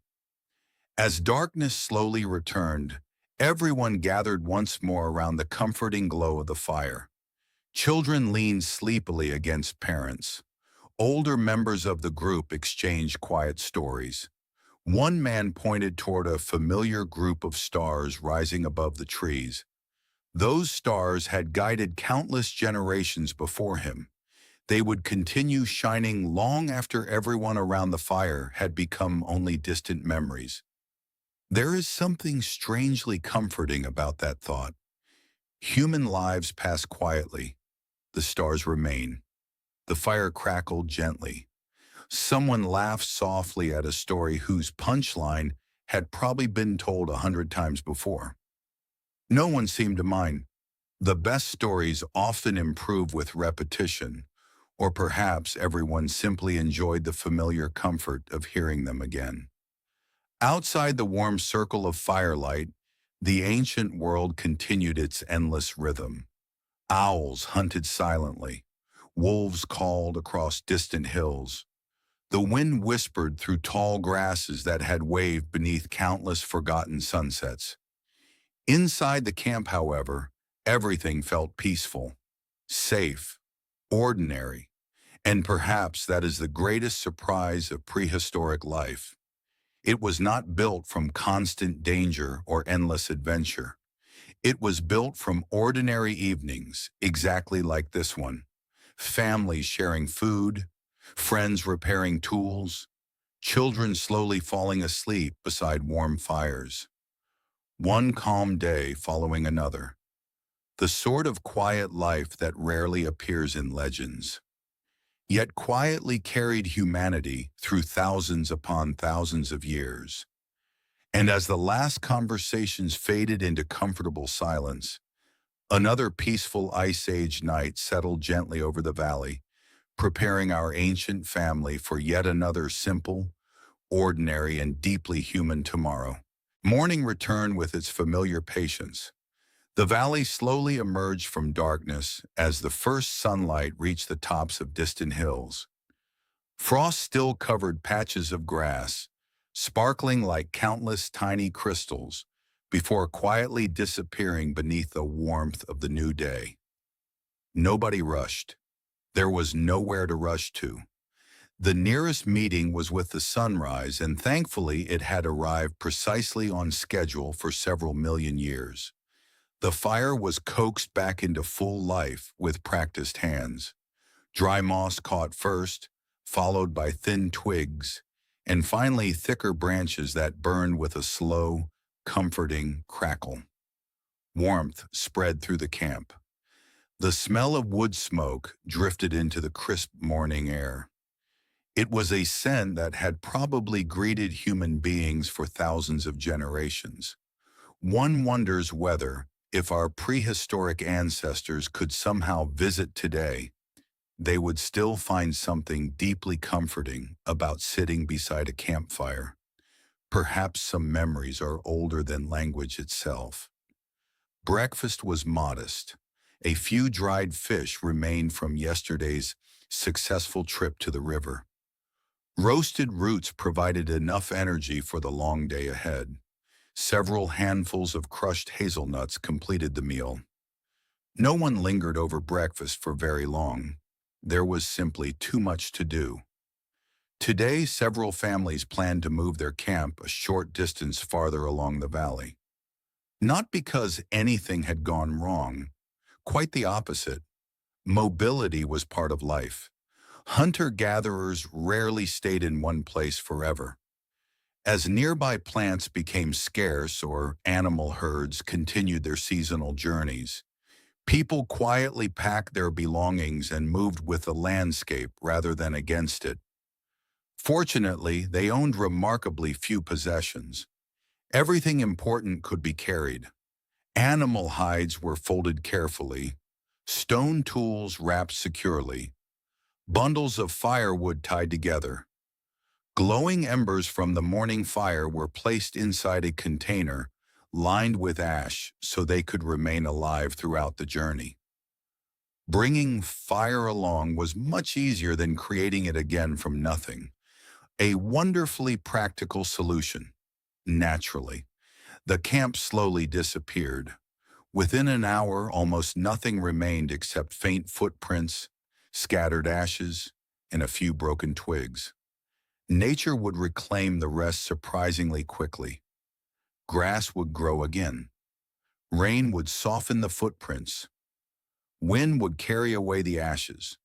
As darkness slowly returned, everyone gathered once more around the comforting glow of the fire. Children leaned sleepily against parents. Older members of the group exchanged quiet stories. One man pointed toward a familiar group of stars rising above the trees. Those stars had guided countless generations before him. They would continue shining long after everyone around the fire had become only distant memories. There is something strangely comforting about that thought. Human lives pass quietly. The stars remain. The fire crackled gently. Someone laughed softly at a story whose punchline had probably been told 100 times before. No one seemed to mind. The best stories often improve with repetition, or perhaps everyone simply enjoyed the familiar comfort of hearing them again. Outside the warm circle of firelight, the ancient world continued its endless rhythm. Owls hunted silently. Wolves called across distant hills. The wind whispered through tall grasses that had waved beneath countless forgotten sunsets. Inside the camp, however, everything felt peaceful, safe, ordinary, and perhaps that is the greatest surprise of prehistoric life. It was not built from constant danger or endless adventure. It was built from ordinary evenings, exactly like this one. Families sharing food, friends repairing tools, children slowly falling asleep beside warm fires. One calm day following another. The sort of quiet life that rarely appears in legends, yet quietly carried humanity through thousands upon thousands of years. And as the last conversations faded into comfortable silence, another peaceful Ice Age night settled gently over the valley, preparing our ancient family for yet another simple, ordinary, and deeply human tomorrow. Morning returned with its familiar patience. The valley slowly emerged from darkness as the first sunlight reached the tops of distant hills. Frost still covered patches of grass, sparkling like countless tiny crystals, before quietly disappearing beneath the warmth of the new day. Nobody rushed. There was nowhere to rush to. The nearest meeting was with the sunrise, and thankfully it had arrived precisely on schedule for several million years. The fire was coaxed back into full life with practiced hands. Dry moss caught first, followed by thin twigs, and finally thicker branches that burned with a slow, comforting crackle. Warmth spread through the camp. The smell of wood smoke drifted into the crisp morning air. It was a scent that had probably greeted human beings for thousands of generations. One wonders whether, if our prehistoric ancestors could somehow visit today, they would still find something deeply comforting about sitting beside a campfire. Perhaps some memories are older than language itself. Breakfast was modest. A few dried fish remained from yesterday's successful trip to the river. Roasted roots provided enough energy for the long day ahead. Several handfuls of crushed hazelnuts completed the meal. No one lingered over breakfast for very long. There was simply too much to do. Today, several families planned to move their camp a short distance farther along the valley. Not because anything had gone wrong, quite the opposite. Mobility was part of life. Hunter-gatherers rarely stayed in one place forever. As nearby plants became scarce or animal herds continued their seasonal journeys, people quietly packed their belongings and moved with the landscape rather than against it. Fortunately, they owned remarkably few possessions. Everything important could be carried. Animal hides were folded carefully, stone tools wrapped securely, bundles of firewood tied together. Glowing embers from the morning fire were placed inside a container lined with ash so they could remain alive throughout the journey. Bringing fire along was much easier than creating it again from nothing. A wonderfully practical solution. Naturally, the camp slowly disappeared. Within an hour, almost nothing remained except faint footprints, scattered ashes, and a few broken twigs. Nature would reclaim the rest surprisingly quickly. Grass would grow again. Rain would soften the footprints. Wind would carry away the ashes.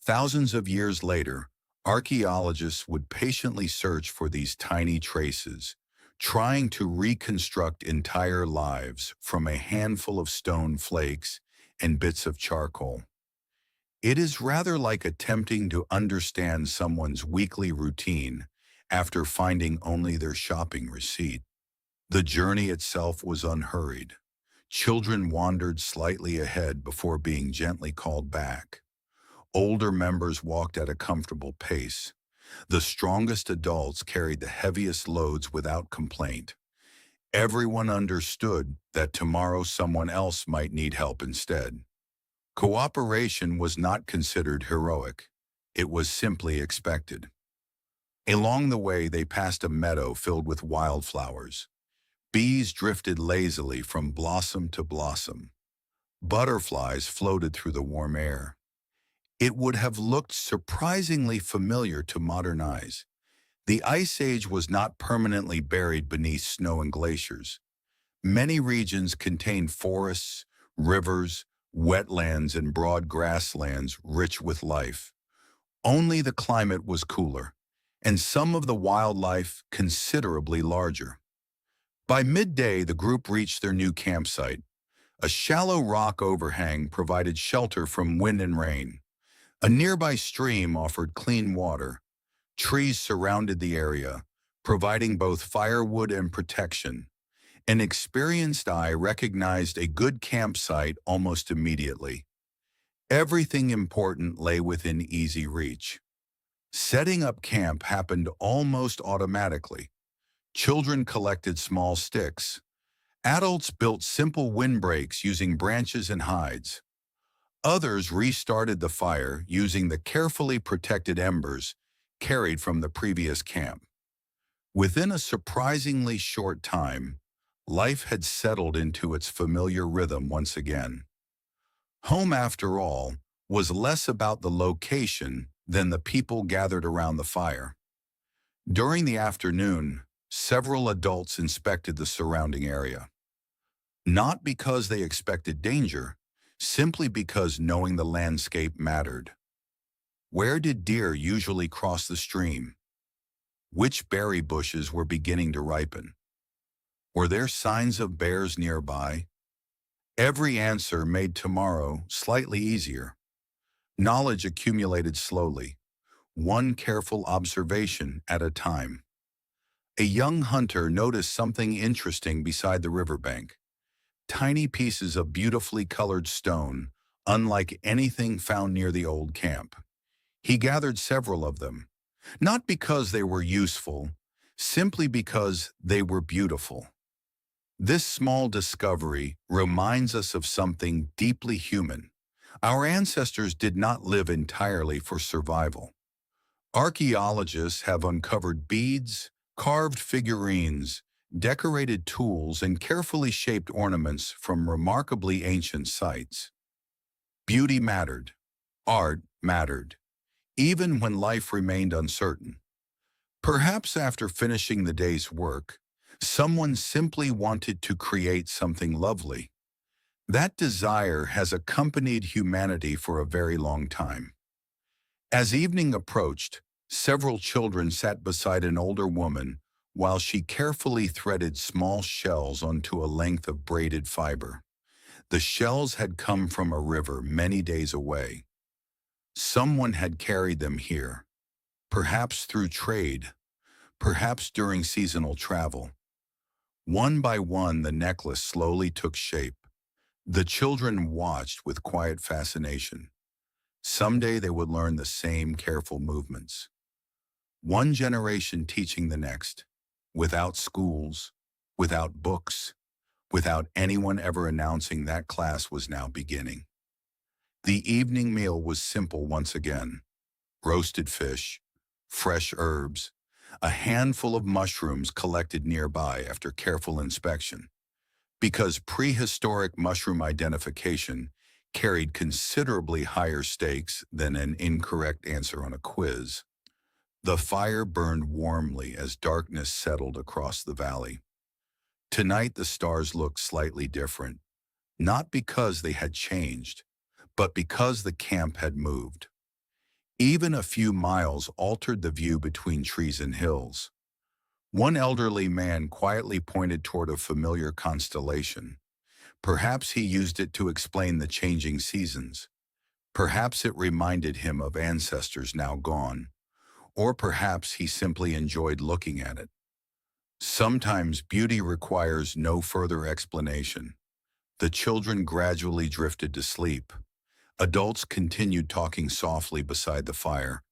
Thousands of years later, archaeologists would patiently search for these tiny traces, trying to reconstruct entire lives from a handful of stone flakes and bits of charcoal. It is rather like attempting to understand someone's weekly routine after finding only their shopping receipt. The journey itself was unhurried. Children wandered slightly ahead before being gently called back. Older members walked at a comfortable pace. The strongest adults carried the heaviest loads without complaint. Everyone understood that tomorrow someone else might need help instead. Cooperation was not considered heroic. It was simply expected. Along the way, they passed a meadow filled with wildflowers. Bees drifted lazily from blossom to blossom. Butterflies floated through the warm air. It would have looked surprisingly familiar to modern eyes. The Ice Age was not permanently buried beneath snow and glaciers. Many regions contained forests, rivers, wetlands, and broad grasslands rich with life. Only the climate was cooler, and some of the wildlife considerably larger. By midday, the group reached their new campsite. A shallow rock overhang provided shelter from wind and rain. A nearby stream offered clean water. Trees surrounded the area, providing both firewood and protection. An experienced eye recognized a good campsite almost immediately. Everything important lay within easy reach. Setting up camp happened almost automatically. Children collected small sticks. Adults built simple windbreaks using branches and hides. Others restarted the fire using the carefully protected embers carried from the previous camp. Within a surprisingly short time, life had settled into its familiar rhythm once again. Home, after all, was less about the location than the people gathered around the fire. During the afternoon, several adults inspected the surrounding area. Not because they expected danger, simply because knowing the landscape mattered. Where did deer usually cross the stream? Which berry bushes were beginning to ripen? Were there signs of bears nearby? Every answer made tomorrow slightly easier. Knowledge accumulated slowly, one careful observation at a time. A young hunter noticed something interesting beside the riverbank. Tiny pieces of beautifully colored stone, unlike anything found near the old camp. He gathered several of them, not because they were useful, simply because they were beautiful. This small discovery reminds us of something deeply human. Our ancestors did not live entirely for survival. Archaeologists have uncovered beads, carved figurines, decorated tools, and carefully shaped ornaments from remarkably ancient sites. Beauty mattered. Art mattered, even when life remained uncertain. Perhaps after finishing the day's work, someone simply wanted to create something lovely. That desire has accompanied humanity for a very long time. As evening approached, several children sat beside an older woman while she carefully threaded small shells onto a length of braided fiber. The shells had come from a river many days away. Someone had carried them here, perhaps through trade, perhaps during seasonal travel. One by one, the necklace slowly took shape. The children watched with quiet fascination. Someday they would learn the same careful movements. One generation teaching the next, without schools, without books, without anyone ever announcing that class was now beginning. The evening meal was simple once again. Roasted fish, fresh herbs, a handful of mushrooms collected nearby after careful inspection. Because prehistoric mushroom identification carried considerably higher stakes than an incorrect answer on a quiz. The fire burned warmly as darkness settled across the valley. Tonight the stars looked slightly different, not because they had changed, but because the camp had moved. Even a few miles altered the view between trees and hills. One elderly man quietly pointed toward a familiar constellation. Perhaps he used it to explain the changing seasons. Perhaps it reminded him of ancestors now gone. Or perhaps he simply enjoyed looking at it. Sometimes beauty requires no further explanation. The children gradually drifted to sleep. Adults continued talking softly beside the fire.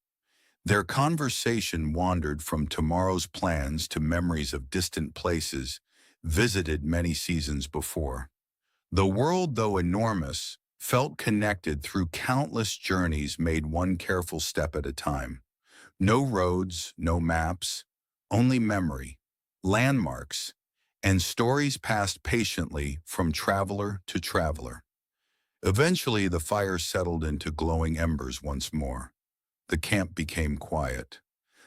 Their conversation wandered from tomorrow's plans to memories of distant places visited many seasons before. The world, though enormous, felt connected through countless journeys made one careful step at a time. No roads, no maps, only memory, landmarks, and stories passed patiently from traveler to traveler. Eventually, the fire settled into glowing embers once more. The camp became quiet.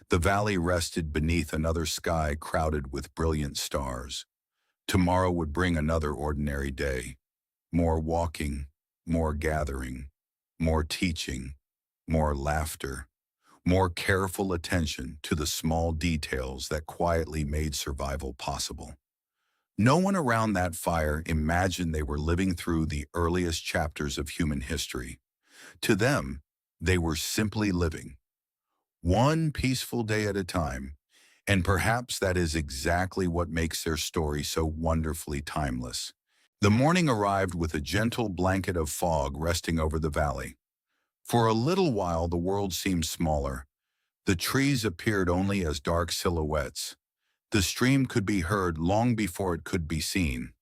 The valley rested beneath another sky crowded with brilliant stars. Tomorrow would bring another ordinary day. More walking, more gathering, more teaching, more laughter, more careful attention to the small details that quietly made survival possible. No one around that fire imagined they were living through the earliest chapters of human history. To them, they were simply living, one peaceful day at a time, and perhaps that is exactly what makes their story so wonderfully timeless. The morning arrived with a gentle blanket of fog resting over the valley. For a little while the world seemed smaller. The trees appeared only as dark silhouettes. The stream could be heard long before it could be seen.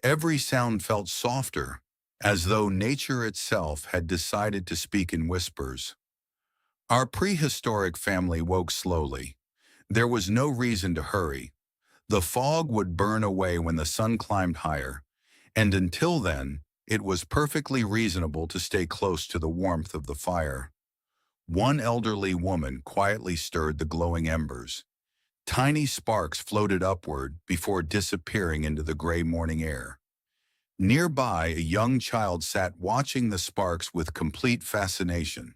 Every sound felt softer, as though nature itself had decided to speak in whispers. Our prehistoric family woke slowly. There was no reason to hurry. The fog would burn away when the sun climbed higher, and until then, it was perfectly reasonable to stay close to the warmth of the fire. One elderly woman quietly stirred the glowing embers. Tiny sparks floated upward before disappearing into the gray morning air. Nearby, a young child sat watching the sparks with complete fascination.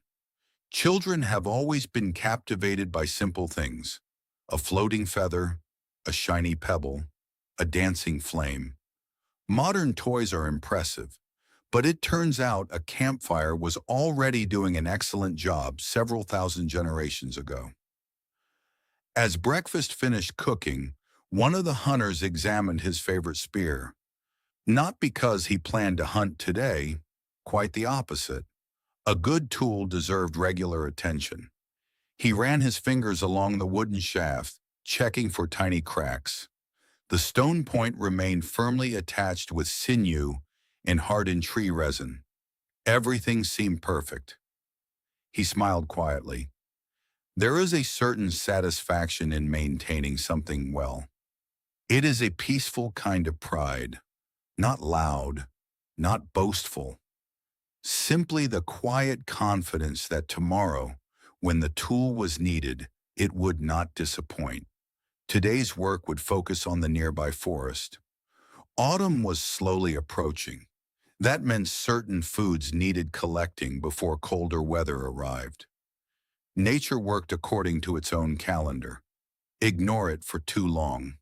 Children have always been captivated by simple things: a floating feather, a shiny pebble, a dancing flame. Modern toys are impressive, but it turns out a campfire was already doing an excellent job several thousand generations ago. As breakfast finished cooking, one of the hunters examined his favorite spear. Not because he planned to hunt today, quite the opposite. A good tool deserved regular attention. He ran his fingers along the wooden shaft, checking for tiny cracks. The stone point remained firmly attached with sinew and hardened tree resin. Everything seemed perfect. He smiled quietly. There is a certain satisfaction in maintaining something well. It is a peaceful kind of pride, not loud, not boastful. Simply the quiet confidence that tomorrow, when the tool was needed, it would not disappoint. Today's work would focus on the nearby forest. Autumn was slowly approaching. That meant certain foods needed collecting before colder weather arrived. Nature worked according to its own calendar. Ignore it for too long,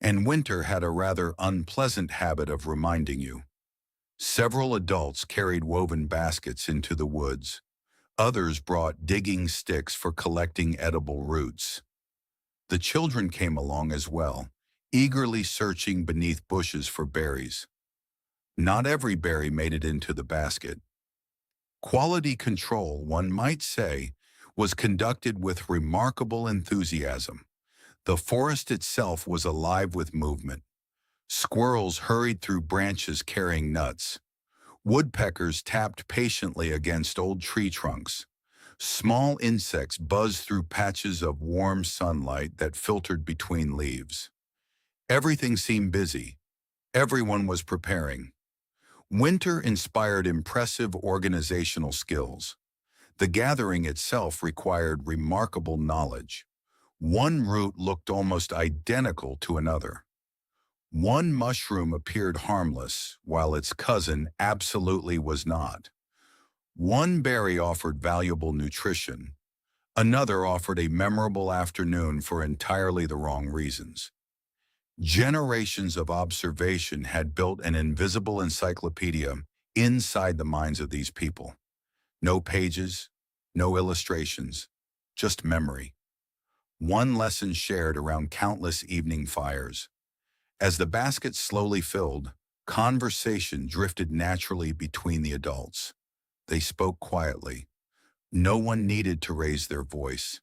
and winter had a rather unpleasant habit of reminding you. Several adults carried woven baskets into the woods. Others brought digging sticks for collecting edible roots. The children came along as well, eagerly searching beneath bushes for berries. Not every berry made it into the basket. Quality control, one might say, was conducted with remarkable enthusiasm. The forest itself was alive with movement. Squirrels hurried through branches carrying nuts. Woodpeckers tapped patiently against old tree trunks. Small insects buzzed through patches of warm sunlight that filtered between leaves. Everything seemed busy. Everyone was preparing. Winter inspired impressive organizational skills. The gathering itself required remarkable knowledge. One root looked almost identical to another. One mushroom appeared harmless, while its cousin absolutely was not. One berry offered valuable nutrition. Another offered a memorable afternoon for entirely the wrong reasons. Generations of observation had built an invisible encyclopedia inside the minds of these people. No pages, no illustrations, just memory. One lesson shared around countless evening fires. As the basket slowly filled, conversation drifted naturally between the adults. They spoke quietly. No one needed to raise their voice.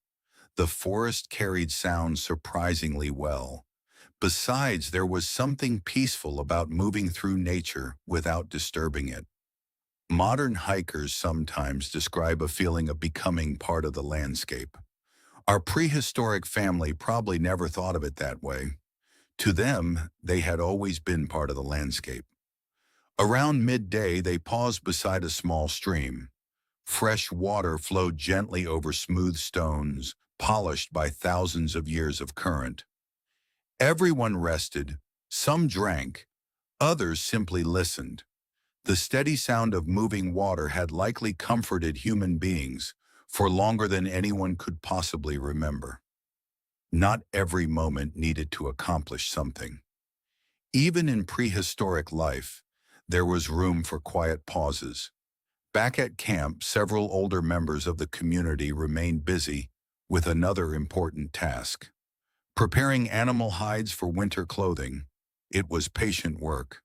The forest carried sound surprisingly well. Besides, there was something peaceful about moving through nature without disturbing it. Modern hikers sometimes describe a feeling of becoming part of the landscape. Our prehistoric family probably never thought of it that way. To them, they had always been part of the landscape. Around midday, they paused beside a small stream. Fresh water flowed gently over smooth stones, polished by thousands of years of current. Everyone rested, some drank, others simply listened. The steady sound of moving water had likely comforted human beings for longer than anyone could possibly remember. Not every moment needed to accomplish something. Even in prehistoric life, there was room for quiet pauses. Back at camp, several older members of the community remained busy with another important task. Preparing animal hides for winter clothing. It was patient work.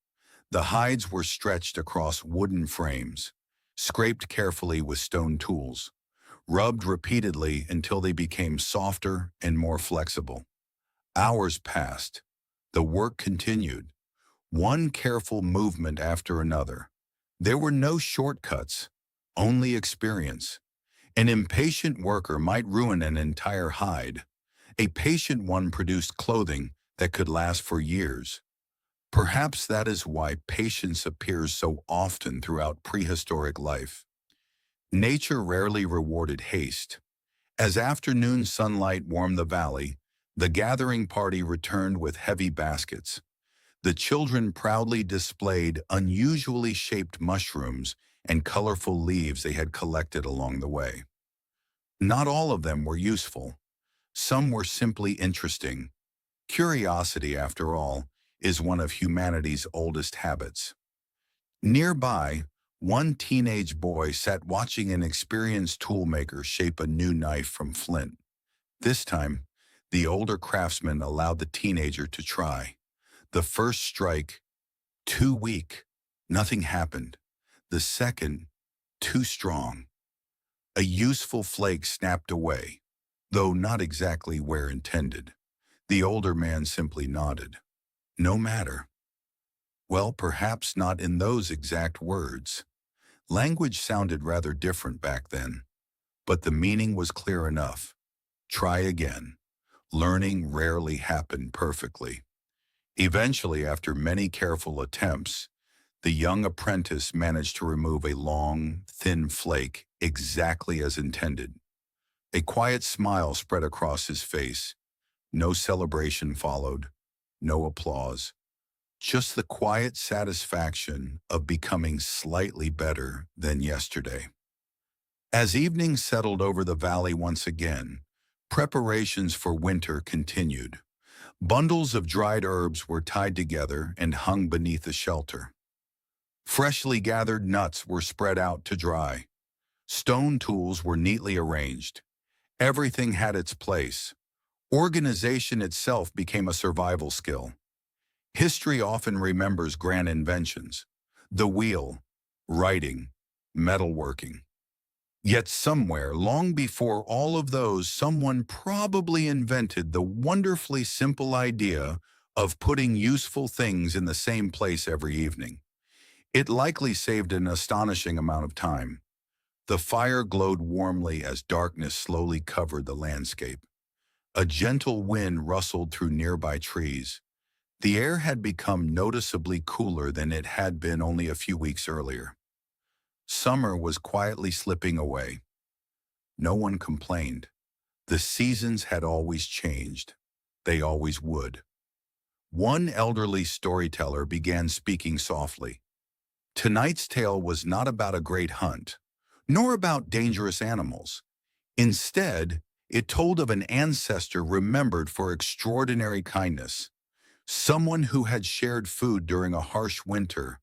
The hides were stretched across wooden frames, scraped carefully with stone tools, rubbed repeatedly until they became softer and more flexible. Hours passed. The work continued, one careful movement after another. There were no shortcuts, only experience. An impatient worker might ruin an entire hide. A patient one produced clothing that could last for years. Perhaps that is why patience appears so often throughout prehistoric life. Nature rarely rewarded haste. As afternoon sunlight warmed the valley, the gathering party returned with heavy baskets. The children proudly displayed unusually shaped mushrooms and colorful leaves they had collected along the way. Not all of them were useful. Some were simply interesting. Curiosity, after all, is one of humanity's oldest habits. Nearby, one teenage boy sat watching an experienced toolmaker shape a new knife from flint. This time, the older craftsman allowed the teenager to try. The first strike, too weak. Nothing happened. The second, too strong. A useful flake snapped away, though not exactly where intended. The older man simply nodded. No matter. Well, perhaps not in those exact words. Language sounded rather different back then, but the meaning was clear enough. Try again. Learning rarely happened perfectly. Eventually, after many careful attempts, the young apprentice managed to remove a long, thin flake exactly as intended. A quiet smile spread across his face. No celebration followed, no applause. Just the quiet satisfaction of becoming slightly better than yesterday. As evening settled over the valley once again, preparations for winter continued. Bundles of dried herbs were tied together and hung beneath the shelter. Freshly gathered nuts were spread out to dry. Stone tools were neatly arranged. Everything had its place. Organization itself became a survival skill. History often remembers grand inventions: the wheel, writing, metalworking. Yet somewhere, long before all of those, someone probably invented the wonderfully simple idea of putting useful things in the same place every evening. It likely saved an astonishing amount of time. The fire glowed warmly as darkness slowly covered the landscape. A gentle wind rustled through nearby trees. The air had become noticeably cooler than it had been only a few weeks earlier. Summer was quietly slipping away. No one complained. The seasons had always changed. They always would. One elderly storyteller began speaking softly. Tonight's tale was not about a great hunt, nor about dangerous animals. Instead, it told of an ancestor remembered for extraordinary kindness. Someone who had shared food during a harsh winter.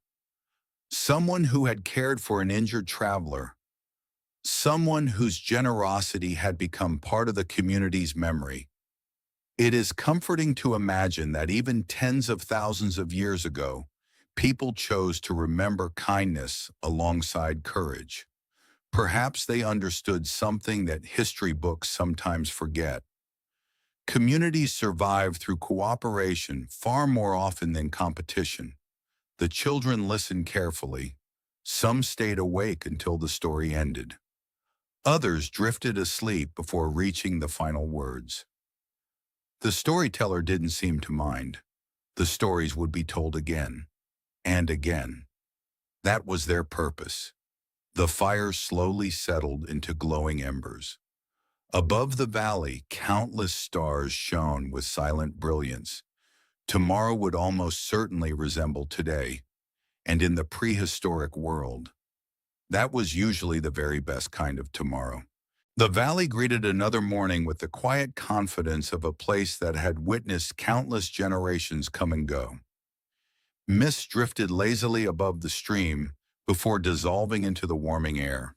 Someone who had cared for an injured traveler. Someone whose generosity had become part of the community's memory. It is comforting to imagine that even tens of thousands of years ago, people chose to remember kindness alongside courage. Perhaps they understood something that history books sometimes forget. Communities survive through cooperation far more often than competition. The children listened carefully. Some stayed awake until the story ended. Others drifted asleep before reaching the final words. The storyteller didn't seem to mind. The stories would be told again and again. That was their purpose. The fire slowly settled into glowing embers. Above the valley, countless stars shone with silent brilliance. Tomorrow would almost certainly resemble today, and in the prehistoric world, that was usually the very best kind of tomorrow. The valley greeted another morning with the quiet confidence of a place that had witnessed countless generations come and go. Mist drifted lazily above the stream before dissolving into the warming air.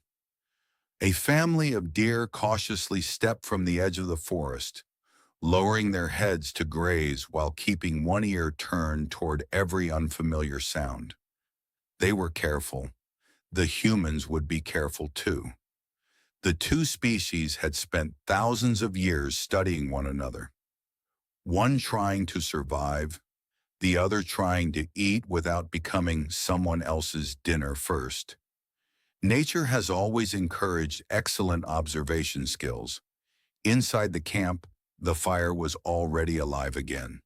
A family of deer cautiously stepped from the edge of the forest, lowering their heads to graze while keeping one ear turned toward every unfamiliar sound. They were careful. The humans would be careful too. The two species had spent thousands of years studying one another, one trying to survive, the other trying to eat without becoming someone else's dinner first. Nature has always encouraged excellent observation skills. Inside the camp, the fire was already alive again.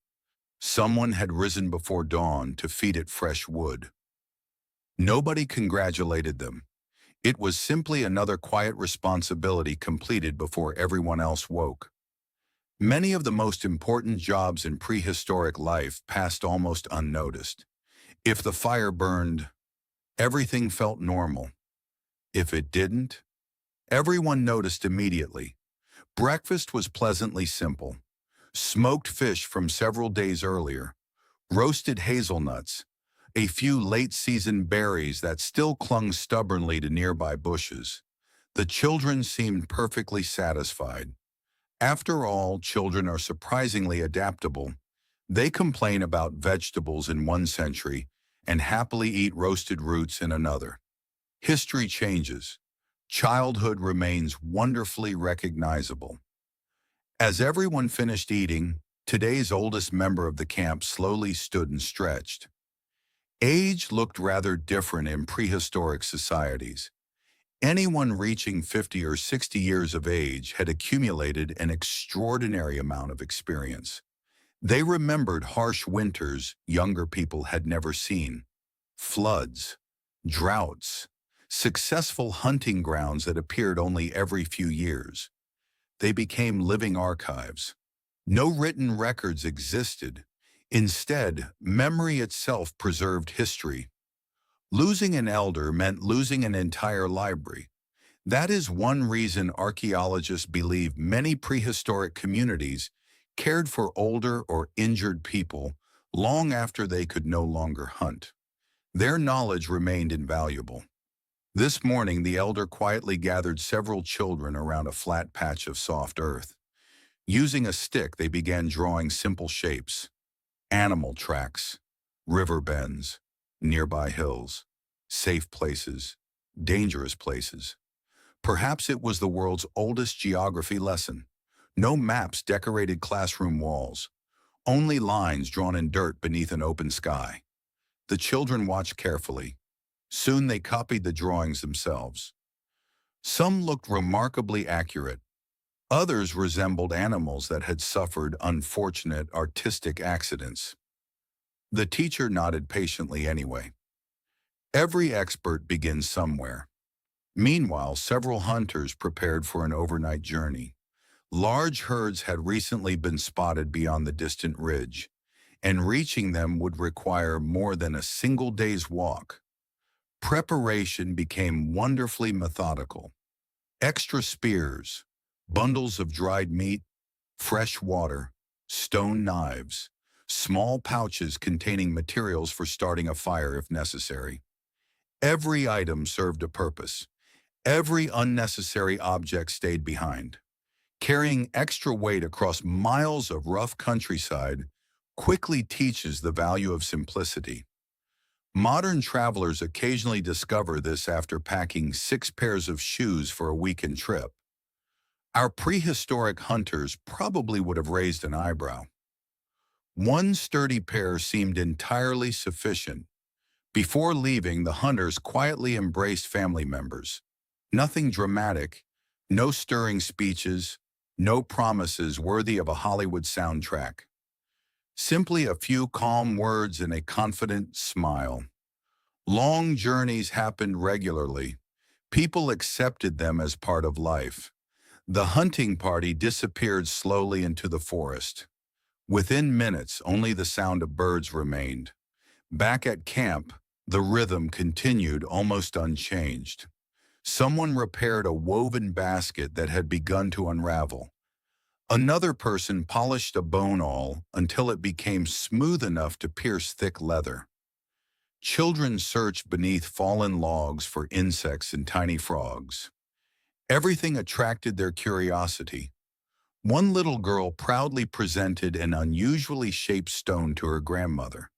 Someone had risen before dawn to feed it fresh wood. Nobody congratulated them. It was simply another quiet responsibility completed before everyone else woke. Many of the most important jobs in prehistoric life passed almost unnoticed. If the fire burned, everything felt normal. If it didn't, everyone noticed immediately. Breakfast was pleasantly simple. Smoked fish from several days earlier, roasted hazelnuts, a few late-season berries that still clung stubbornly to nearby bushes. The children seemed perfectly satisfied. After all, children are surprisingly adaptable. They complain about vegetables in one century and happily eat roasted roots in another. History changes. Childhood remains wonderfully recognizable. As everyone finished eating, today's oldest member of the camp slowly stood and stretched. Age looked rather different in prehistoric societies. Anyone reaching 50 or 60 years of age had accumulated an extraordinary amount of experience. They remembered harsh winters younger people had never seen, floods, droughts, successful hunting grounds that appeared only every few years. They became living archives. No written records existed. Instead, memory itself preserved history. Losing an elder meant losing an entire library. That is one reason archaeologists believe many prehistoric communities cared for older or injured people long after they could no longer hunt. Their knowledge remained invaluable. This morning, the elder quietly gathered several children around a flat patch of soft earth. Using a stick, they began drawing simple shapes: animal tracks, river bends, nearby hills, safe places, dangerous places. Perhaps it was the world's oldest geography lesson. No maps decorated classroom walls, only lines drawn in dirt beneath an open sky. The children watched carefully. Soon they copied the drawings themselves. Some looked remarkably accurate. Others resembled animals that had suffered unfortunate artistic accidents. The teacher nodded patiently anyway. Every expert begins somewhere. Meanwhile, several hunters prepared for an overnight journey. Large herds had recently been spotted beyond the distant ridge, and reaching them would require more than a single day's walk. Preparation became wonderfully methodical. Extra spears, bundles of dried meat, fresh water, stone knives, small pouches containing materials for starting a fire if necessary. Every item served a purpose. Every unnecessary object stayed behind. Carrying extra weight across miles of rough countryside quickly teaches the value of simplicity. Modern travelers occasionally discover this after packing 6 pairs of shoes for a weekend trip. Our prehistoric hunters probably would have raised an eyebrow. One sturdy pair seemed entirely sufficient. Before leaving, the hunters quietly embraced family members. Nothing dramatic, no stirring speeches, no promises worthy of a Hollywood soundtrack. Simply a few calm words and a confident smile. Long journeys happened regularly. People accepted them as part of life. The hunting party disappeared slowly into the forest. Within minutes, only the sound of birds remained. Back at camp, the rhythm continued almost unchanged. Someone repaired a woven basket that had begun to unravel. Another person polished a bone awl until it became smooth enough to pierce thick leather. Children searched beneath fallen logs for insects and tiny frogs. Everything attracted their curiosity. One little girl proudly presented an unusually shaped stone to her grandmother.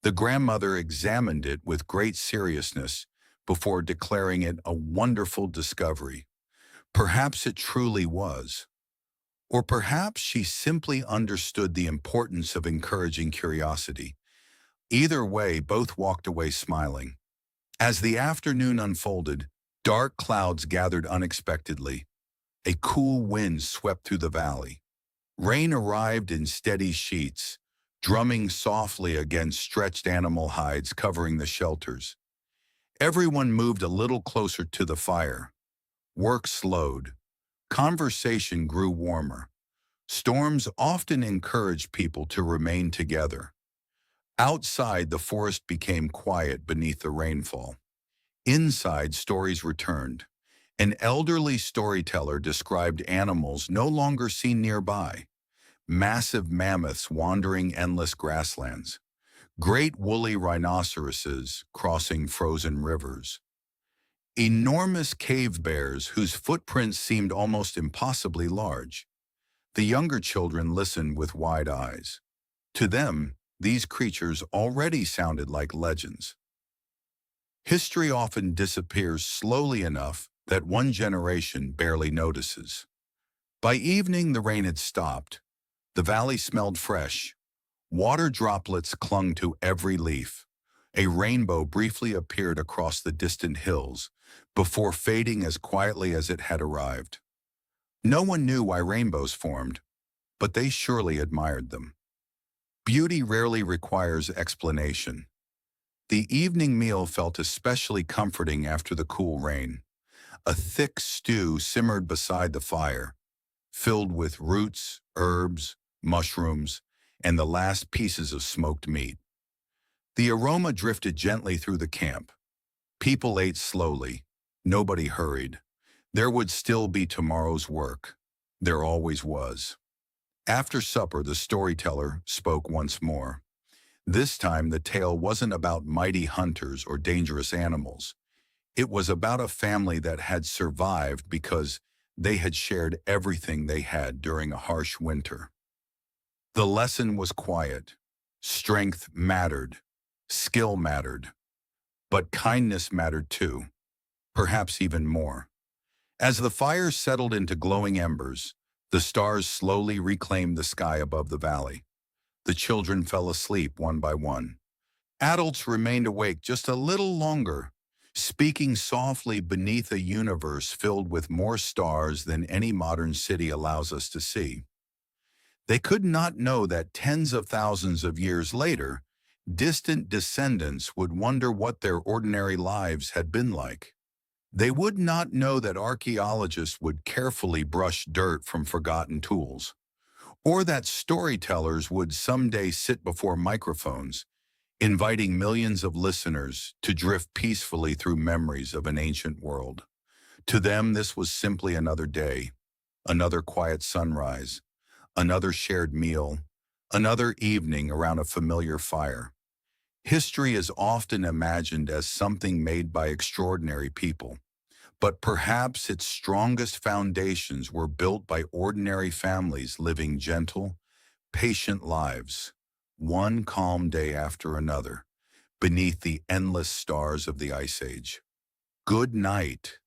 The grandmother examined it with great seriousness before declaring it a wonderful discovery. Perhaps it truly was. Or perhaps she simply understood the importance of encouraging curiosity. Either way, both walked away smiling. As the afternoon unfolded, dark clouds gathered unexpectedly. A cool wind swept through the valley. Rain arrived in steady sheets, drumming softly against stretched animal hides covering the shelters. Everyone moved a little closer to the fire. Work slowed. Conversation grew warmer. Storms often encouraged people to remain together. Outside, the forest became quiet beneath the rainfall. Inside, stories returned. An elderly storyteller described animals no longer seen nearby. Massive mammoths wandering endless grasslands. Great woolly rhinoceroses crossing frozen rivers. Enormous cave bears whose footprints seemed almost impossibly large. The younger children listened with wide eyes. To them, these creatures already sounded like legends. History often disappears slowly enough that one generation barely notices. By evening, the rain had stopped. The valley smelled fresh. Water droplets clung to every leaf. A rainbow briefly appeared across the distant hills, before fading as quietly as it had arrived. No one knew why rainbows formed, but they surely admired them. Beauty rarely requires explanation. The evening meal felt especially comforting after the cool rain. A thick stew simmered beside the fire, filled with roots, herbs, mushrooms, and the last pieces of smoked meat. The aroma drifted gently through the camp. People ate slowly. Nobody hurried. There would still be tomorrow's work. There always was. After supper, the storyteller spoke once more. This time, the tale wasn't about mighty hunters or dangerous animals. It was about a family that had survived because they had shared everything they had during a harsh winter. The lesson was quiet. Strength mattered. Skill mattered. But kindness mattered too, perhaps even more. As the fire settled into glowing embers, the stars slowly reclaimed the sky above the valley. The children fell asleep one by one. Adults remained awake just a little longer, speaking softly beneath a universe filled with more stars than any modern city allows us to see. They could not know that tens of thousands of years later, distant descendants would wonder what their ordinary lives had been like. They would not know that archaeologists would carefully brush dirt from forgotten tools, or that storytellers would someday sit before microphones, inviting millions of listeners to drift peacefully through memories of an ancient world. To them, this was simply another day, another quiet sunrise, another shared meal, another evening around a familiar fire. History is often imagined as something made by extraordinary people, but perhaps its strongest foundations were built by ordinary families living gentle, patient lives, one calm day after another, beneath the endless stars of the Ice Age. Good night.